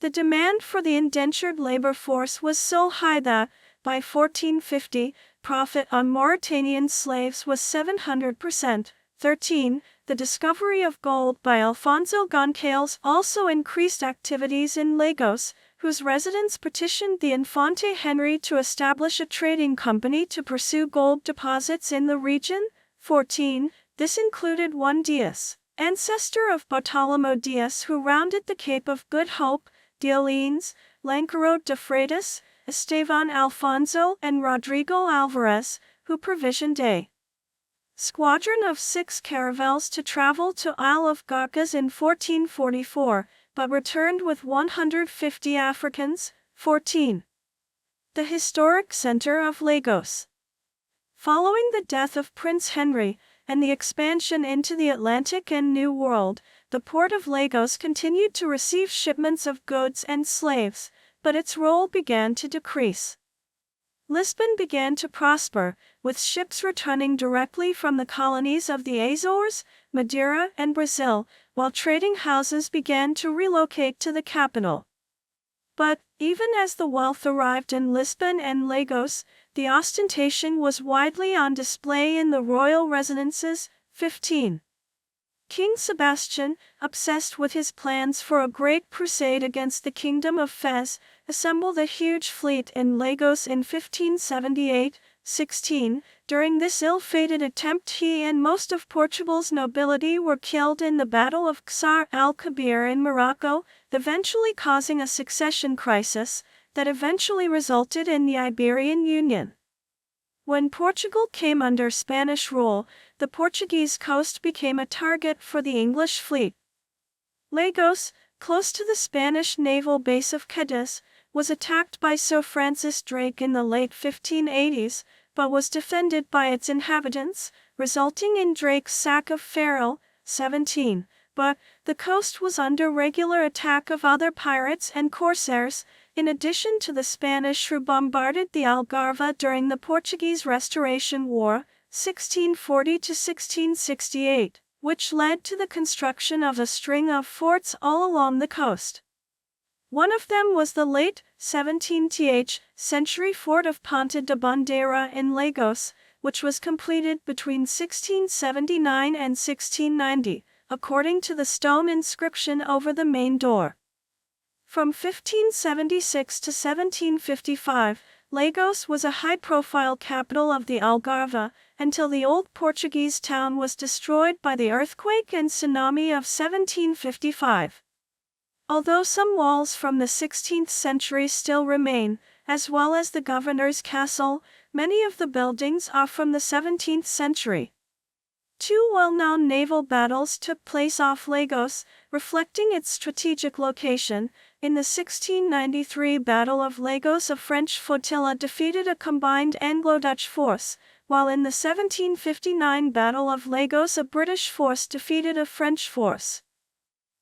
The demand for the indentured labor force was so high that, by 1450, profit on Mauritanian slaves was 700%. 13. The discovery of gold by Alfonso Gonçalves also increased activities in Lagos, whose residents petitioned the Infante Henry to establish a trading company to pursue gold deposits in the region. 14. This included Juan Diaz, ancestor of Bartolomé Diaz, who rounded the Cape of Good Hope, D'Orleans, Lancaro de Freitas, Esteban Alfonso, and Rodrigo Alvarez, who provisioned a squadron of 6 caravels to travel to Isle of Garcas in 1444, but returned with 150 Africans. 14. The historic center of Lagos. Following the death of Prince Henry and the expansion into the Atlantic and New World, the port of Lagos continued to receive shipments of goods and slaves, but its role began to decrease. Lisbon began to prosper, with ships returning directly from the colonies of the Azores, Madeira, and Brazil, while trading houses began to relocate to the capital. But, even as the wealth arrived in Lisbon and Lagos, the ostentation was widely on display in the royal residences. 15. King Sebastian, obsessed with his plans for a great crusade against the Kingdom of Fez, assembled a huge fleet in Lagos in 1578. 16. During this ill-fated attempt, he and most of Portugal's nobility were killed in the Battle of Ksar al-Kabir in Morocco, eventually causing a succession crisis that eventually resulted in the Iberian Union. When Portugal came under Spanish rule, the Portuguese coast became a target for the English fleet. Lagos, close to the Spanish naval base of Cadiz, was attacked by Sir Francis Drake in the late 1580s, but was defended by its inhabitants, resulting in Drake's sack of Ferrol. 17. But the coast was under regular attack of other pirates and corsairs, in addition to the Spanish who bombarded the Algarve during the Portuguese Restoration War, 1640 to 1668, which led to the construction of a string of forts all along the coast. One of them was the late 17th century fort of Ponta de Bandeira in Lagos, which was completed between 1679 and 1690, according to the stone inscription over the main door. From 1576 to 1755, Lagos was a high-profile capital of the Algarve, until the old Portuguese town was destroyed by the earthquake and tsunami of 1755. Although some walls from the 16th century still remain, as well as the governor's castle, many of the buildings are from the 17th century. 2 well-known naval battles took place off Lagos, reflecting its strategic location. In the 1693 Battle of Lagos, a French flotilla defeated a combined Anglo-Dutch force, while in the 1759 Battle of Lagos a British force defeated a French force.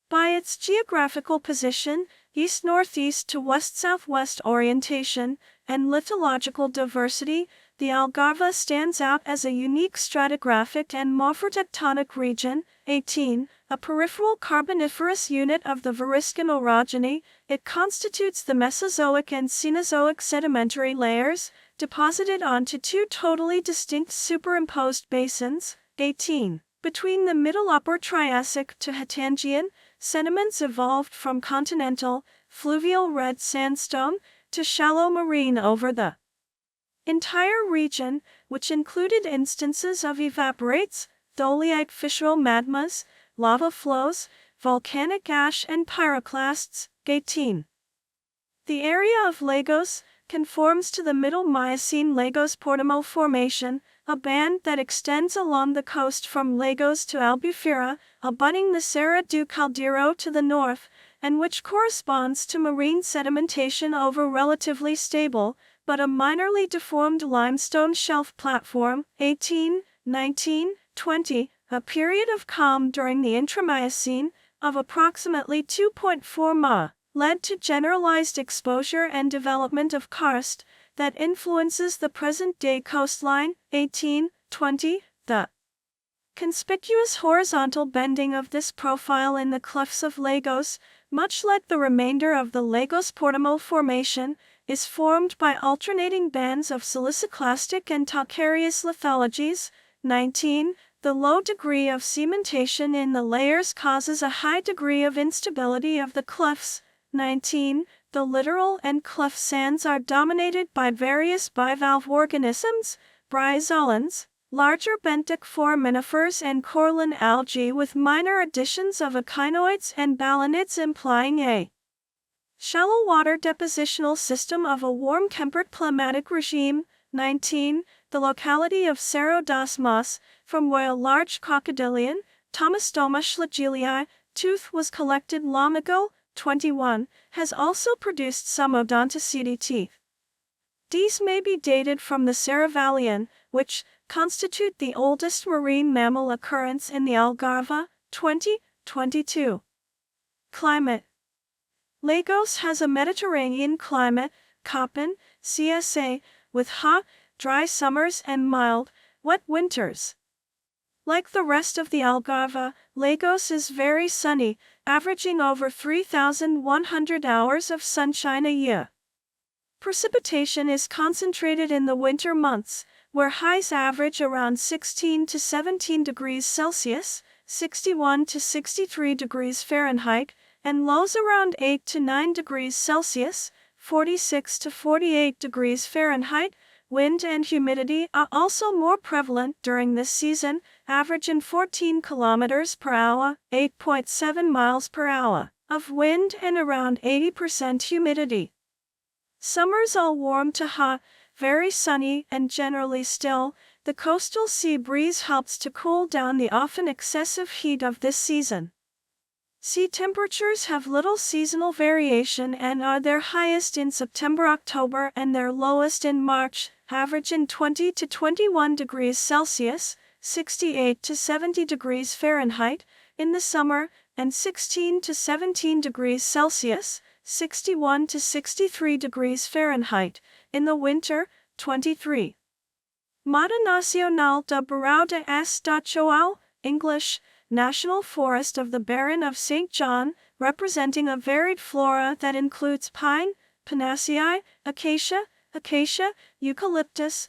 By its geographical position, east-northeast to west-southwest orientation, and lithological diversity, the Algarve stands out as a unique stratigraphic and morphotectonic region. 18. A peripheral carboniferous unit of the Variscan orogeny, it constitutes the Mesozoic and Cenozoic sedimentary layers, deposited onto 2 totally distinct superimposed basins. 18. Between the Middle Upper Triassic to Hatangian, sediments evolved from continental, fluvial red sandstone, to shallow marine over the entire region, which included instances of evaporites, tholite fissural magmas, lava flows, volcanic ash and pyroclasts. 18. The area of Lagos conforms to the Middle Miocene Lagos-Portamo Formation, a band that extends along the coast from Lagos to Albufeira, abutting the Serra do Caldeiro to the north, and which corresponds to marine sedimentation over relatively stable, but a minorly deformed limestone shelf platform. 18, 19, 20, a period of calm during the Intramiocene of approximately 2.4 ma led to generalized exposure and development of karst that influences the present-day coastline. 18, 20, the conspicuous horizontal bending of this profile in the cliffs of Lagos, much like the remainder of the Lagos-Portimao Formation, is formed by alternating bands of siliciclastic and calcareous lithologies. 19. The low degree of cementation in the layers causes a high degree of instability of the cliffs. 19. The littoral and cliff sands are dominated by various bivalve organisms, bryozoans, larger benthic foraminifers and coralline algae with minor additions of echinoids and balanids implying a shallow water depositional system of a warm temperate climatic regime. 19. The locality of Cerro das Mas, from where a large crocodilian, Tomastoma schlegellii, tooth was collected long ago. 21. Has also produced some odontoceti teeth. These may be dated from the Serravalle, which constitute the oldest marine mammal occurrence in the Algarve. 2022. Climate. Lagos has a Mediterranean climate, Köppen, CSA, with hot, dry summers and mild, wet winters. Like the rest of the Algarve, Lagos is very sunny, averaging over 3,100 hours of sunshine a year. Precipitation is concentrated in the winter months, where highs average around 16 to 17 degrees Celsius, 61 to 63 degrees Fahrenheit, and lows around 8 to 9 degrees Celsius, 46 to 48 degrees Fahrenheit. Wind and humidity are also more prevalent during this season, averaging 14 kilometers per hour, 8.7 miles per hour, of wind and around 80% humidity. Summers are warm to hot, very sunny and generally still. The coastal sea breeze helps to cool down the often excessive heat of this season. Sea temperatures have little seasonal variation and are their highest in September-October and their lowest in March, averaging 20 to 21 degrees Celsius, 68 to 70 degrees Fahrenheit, in the summer, and 16 to 17 degrees Celsius, 61 to 63 degrees Fahrenheit, in the winter. 23. Mata Nacional de Barão de Estachoal, English, National Forest of the Baron of St. John, representing a varied flora that includes pine, pinaceae, acacia, eucalyptus,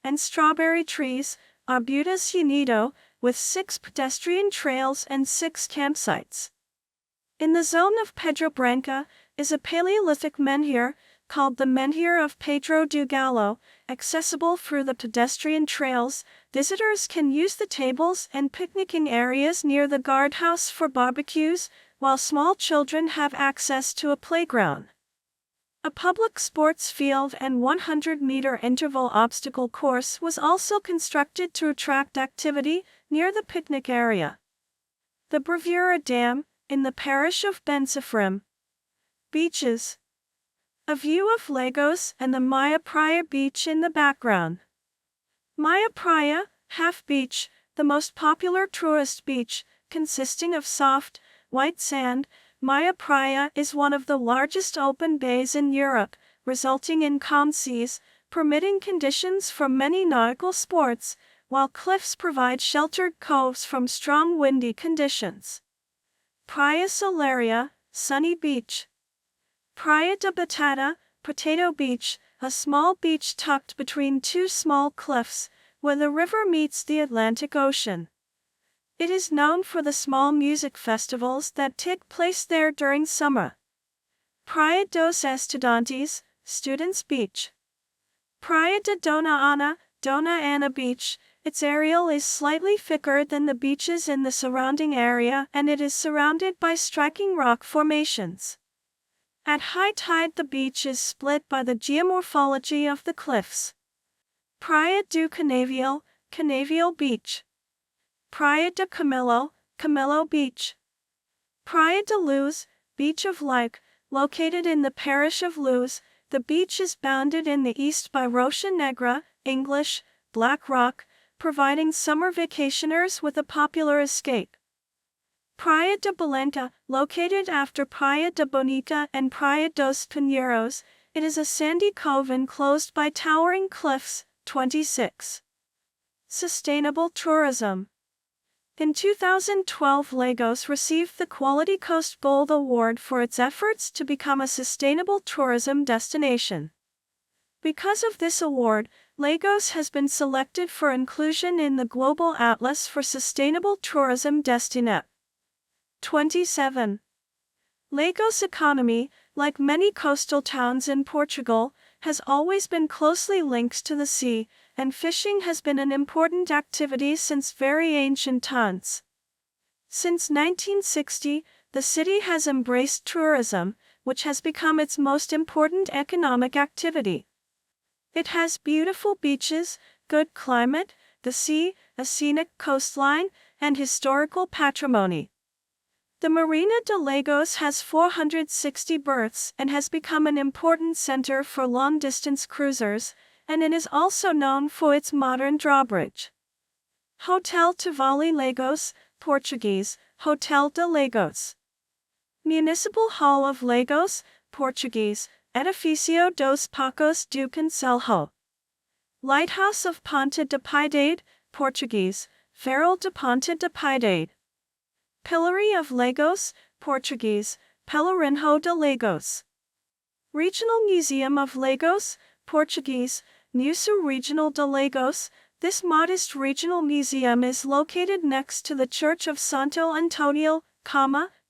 and strawberry trees, Arbutus unido, with 6 pedestrian trails and 6 campsites. In the zone of Pedro Branca is a Paleolithic menhir, called the Menhir of Pedro do Gallo, accessible through the pedestrian trails. Visitors can use the tables and picnicking areas near the guardhouse for barbecues, while small children have access to a playground. A public sports field and 100-meter interval obstacle course was also constructed to attract activity near the picnic area. The Bravura Dam, in the parish of Bensafrim. Beaches. A view of Lagos and the Maya Praia beach in the background. Maya Praia, half beach, the most popular tourist beach, consisting of soft, white sand. Maya Praia is one of the largest open bays in Europe, resulting in calm seas, permitting conditions for many nautical sports, while cliffs provide sheltered coves from strong windy conditions. Praia Solaria, sunny beach. Praia de Batata, Potato Beach, a small beach tucked between 2 small cliffs, where the river meets the Atlantic Ocean. It is known for the small music festivals that take place there during summer. Praia dos Estudantes, Students' Beach. Praia de Dona Ana Beach. Its areal is slightly thicker than the beaches in the surrounding area and it is surrounded by striking rock formations. At high tide the beach is split by the geomorphology of the cliffs. Praia do Canavial Beach. Praia de Camelo Beach. Praia de Luz, Beach of Like, located in the parish of Luz, The beach is bounded in the east by Rocha Negra, English, Black Rock, providing summer vacationers with a popular escape. Praia de Belenta, located after Praia de Bonita and Praia dos Pinheiros, it is a sandy cove enclosed by towering cliffs. 26. Sustainable tourism. In 2012, Lagos received the Quality Coast Gold Award for its efforts to become a sustainable tourism destination. Because of this award, Lagos has been selected for inclusion in the Global Atlas for Sustainable Tourism Destinations. 27. Lagos' economy, like many coastal towns in Portugal, has always been closely linked to the sea, and fishing has been an important activity since very ancient times. Since 1960, the city has embraced tourism, which has become its most important economic activity. It has beautiful beaches, good climate, the sea, a scenic coastline, and historical patrimony. The Marina de Lagos has 460 berths and has become an important center for long-distance cruisers, and it is also known for its modern drawbridge. Hotel Tivoli Lagos, Portuguese, Hotel de Lagos. Municipal Hall of Lagos, Portuguese, Edifício dos Pacos do Concelho. Lighthouse of Ponta de Piedade, Portuguese, Farol de Ponta de Piedade. Pillory of Lagos, Portuguese, Pelourinho de Lagos. Regional Museum of Lagos, Portuguese, Museu Regional de Lagos. This modest regional museum is located next to the Church of Santo Antonio,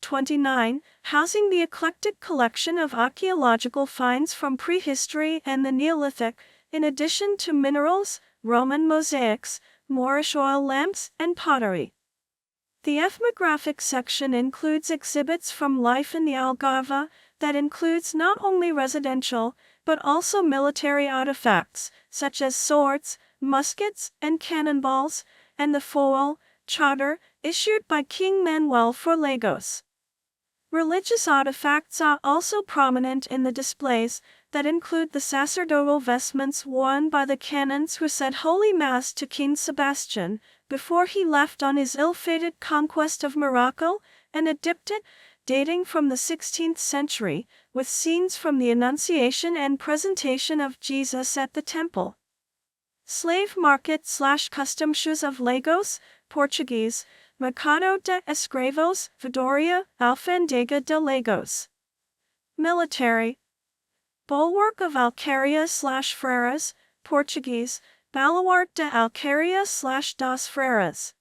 29, housing the eclectic collection of archaeological finds from prehistory and the Neolithic, in addition to minerals, Roman mosaics, Moorish oil lamps, and pottery. The ethnographic section includes exhibits from life in the Algarve that includes not only residential, but also military artifacts, such as swords, muskets, and cannonballs, and the foal charter issued by King Manuel for Lagos. Religious artifacts are also prominent in the displays, that include the sacerdotal vestments worn by the canons who said Holy Mass to King Sebastian before he left on his ill-fated conquest of Morocco, and a diptych dating from the 16th century, with scenes from the Annunciation and presentation of Jesus at the temple. Slave Market/Custom Shoes of Lagos, Portuguese, Mercado de Escravos, Vidoria, Alfândega de Lagos. Military. Bulwark of Alqueria/Freiras, Portuguese, Baluarte de Alqueria/das Freiras.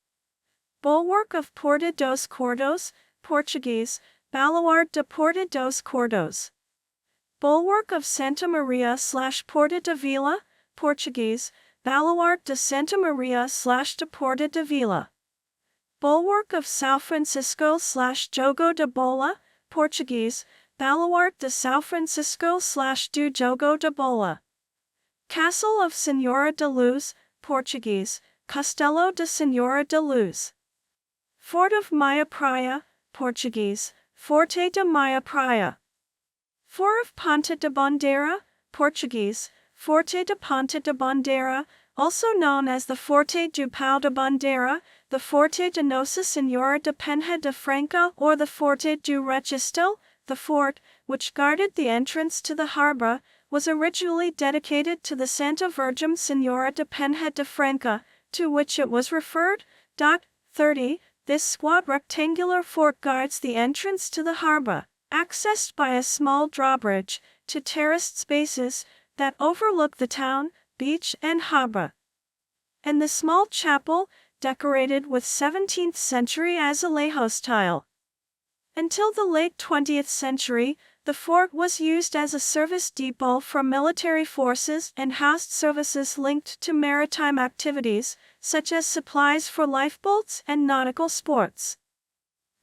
Bulwark of Porta dos Cordos, Portuguese, Baluarte de Porta dos Cordos. Bulwark of Santa Maria/Porta de Vila, Portuguese, Baluarte de Santa Maria/de Porta de Vila. Bulwark of São Francisco/Jogo de Bola, Portuguese, Baluarte de São Francisco/do Jogo de Bola. Castle of Senhora de Luz, Portuguese, Castelo de Senhora de Luz. Fort of Maia Praia, Portuguese, Forte de Maia Praia. Fort of Ponta de Bandeira, Portuguese, Forte de Ponta de Bandeira, also known as the Forte do Pau de Bandeira, the Forte de Nossa Senhora de Penha de Franca, or the Forte do Registro. The fort, which guarded the entrance to the harbor, was originally dedicated to the Santa Virgem Senhora de Penha de Franca, to which it was referred. 30. This squat rectangular fort guards the entrance to the harbor, accessed by a small drawbridge, to terraced spaces that overlook the town, beach, and harbor. And the small chapel, decorated with 17th century azulejo tile. Until the late 20th century, the fort was used as a service depot for military forces and housed services linked to maritime activities, such as supplies for lifeboats and nautical sports.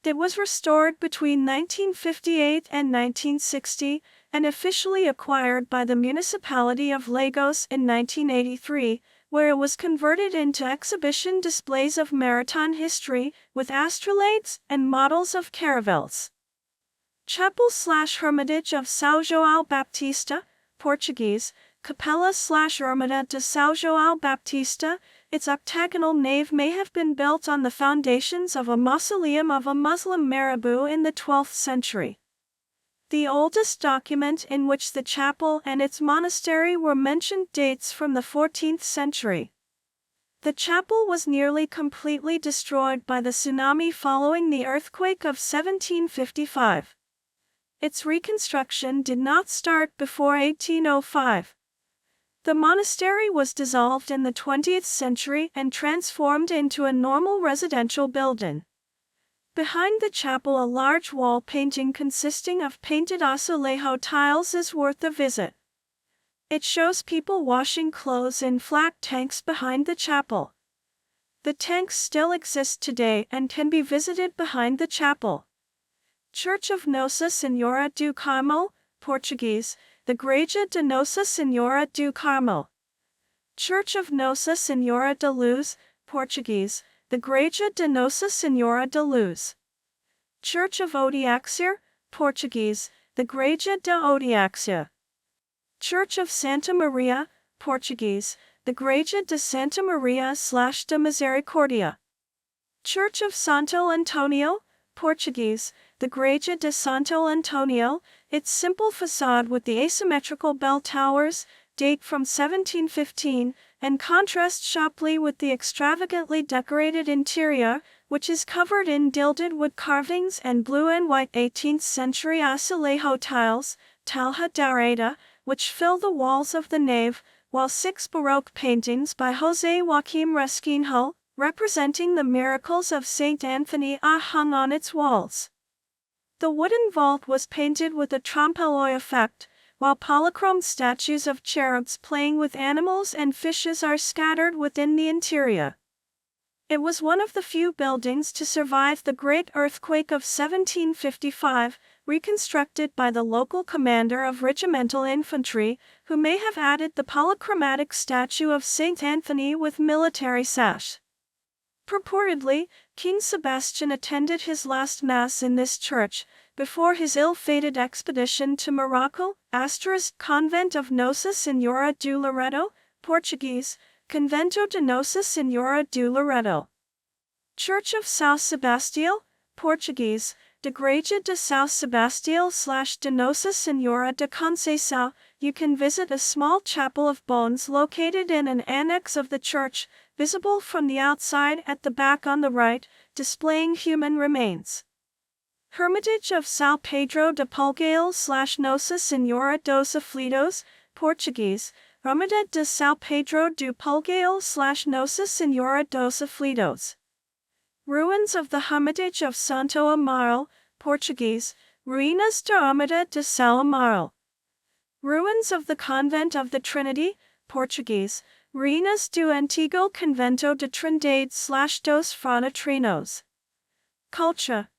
It was restored between 1958 and 1960, and officially acquired by the municipality of Lagos in 1983, where it was converted into exhibition displays of maritime history, with astrolabes and models of caravels. Chapel/Hermitage of São João Baptista, Portuguese, Capela/Ermida de São João Baptista. Its octagonal nave may have been built on the foundations of a mausoleum of a Muslim Marabout in the 12th century. The oldest document in which the chapel and its monastery were mentioned dates from the 14th century. The chapel was nearly completely destroyed by the tsunami following the earthquake of 1755. Its reconstruction did not start before 1805. The monastery was dissolved in the 20th century and transformed into a normal residential building. Behind the chapel, a large wall painting consisting of painted azulejo tiles is worth a visit. It shows people washing clothes in flat tanks behind the chapel. The tanks still exist today and can be visited behind the chapel. Church of Nossa Senhora do Carmo, Portuguese, the Igreja de Nossa Senhora do Carmo. Church of Nossa Senhora de Luz, Portuguese, the Igreja de Nossa Senhora de Luz. Church of Odiaxir, Portuguese, the Igreja de Odiaxir. Church of Santa Maria, Portuguese, the Igreja de Santa Maria/de Misericordia. Church of Santo Antonio, Portuguese, the Igreja de Santo Antonio. Its simple facade with the asymmetrical bell towers date from 1715 and contrast sharply with the extravagantly decorated interior, which is covered in gilded wood carvings and blue and white 18th century azulejo tiles, talha dourada, which fill the walls of the nave, while 6 Baroque paintings by José Joaquim Resquinho, representing the miracles of Saint Anthony, are hung on its walls. The wooden vault was painted with a trompe-l'œil effect, while polychrome statues of cherubs playing with animals and fishes are scattered within the interior. It was one of the few buildings to survive the great earthquake of 1755, reconstructed by the local commander of regimental infantry, who may have added the polychromatic statue of Saint Anthony with military sash. Purportedly, King Sebastian attended his last mass in this church, before his ill-fated expedition to Morocco. Convent of Nossa Senhora do Loreto, Portuguese, Convento de Nossa Senhora do Loreto. Church of São Sebastião, Portuguese, de Igreja de São Sebastião/de Nossa Senhora de Conceição. You can visit a small chapel of bones located in an annex of the church, visible from the outside at the back on the right, displaying human remains. Hermitage of São Pedro de Pulgale/Nossa Senhora dos Aflitos, Portuguese, Ermida de São Pedro do Pulgale/Nossa Senhora dos Aflitos. Ruins of the Hermitage of Santo Amaro, Portuguese, Ruínas da Ermida de São Amaro. Ruins of the Convent of the Trinity, Portuguese, Ruínas do Antigo Convento de Trindade/dos Franatrinos. Culture.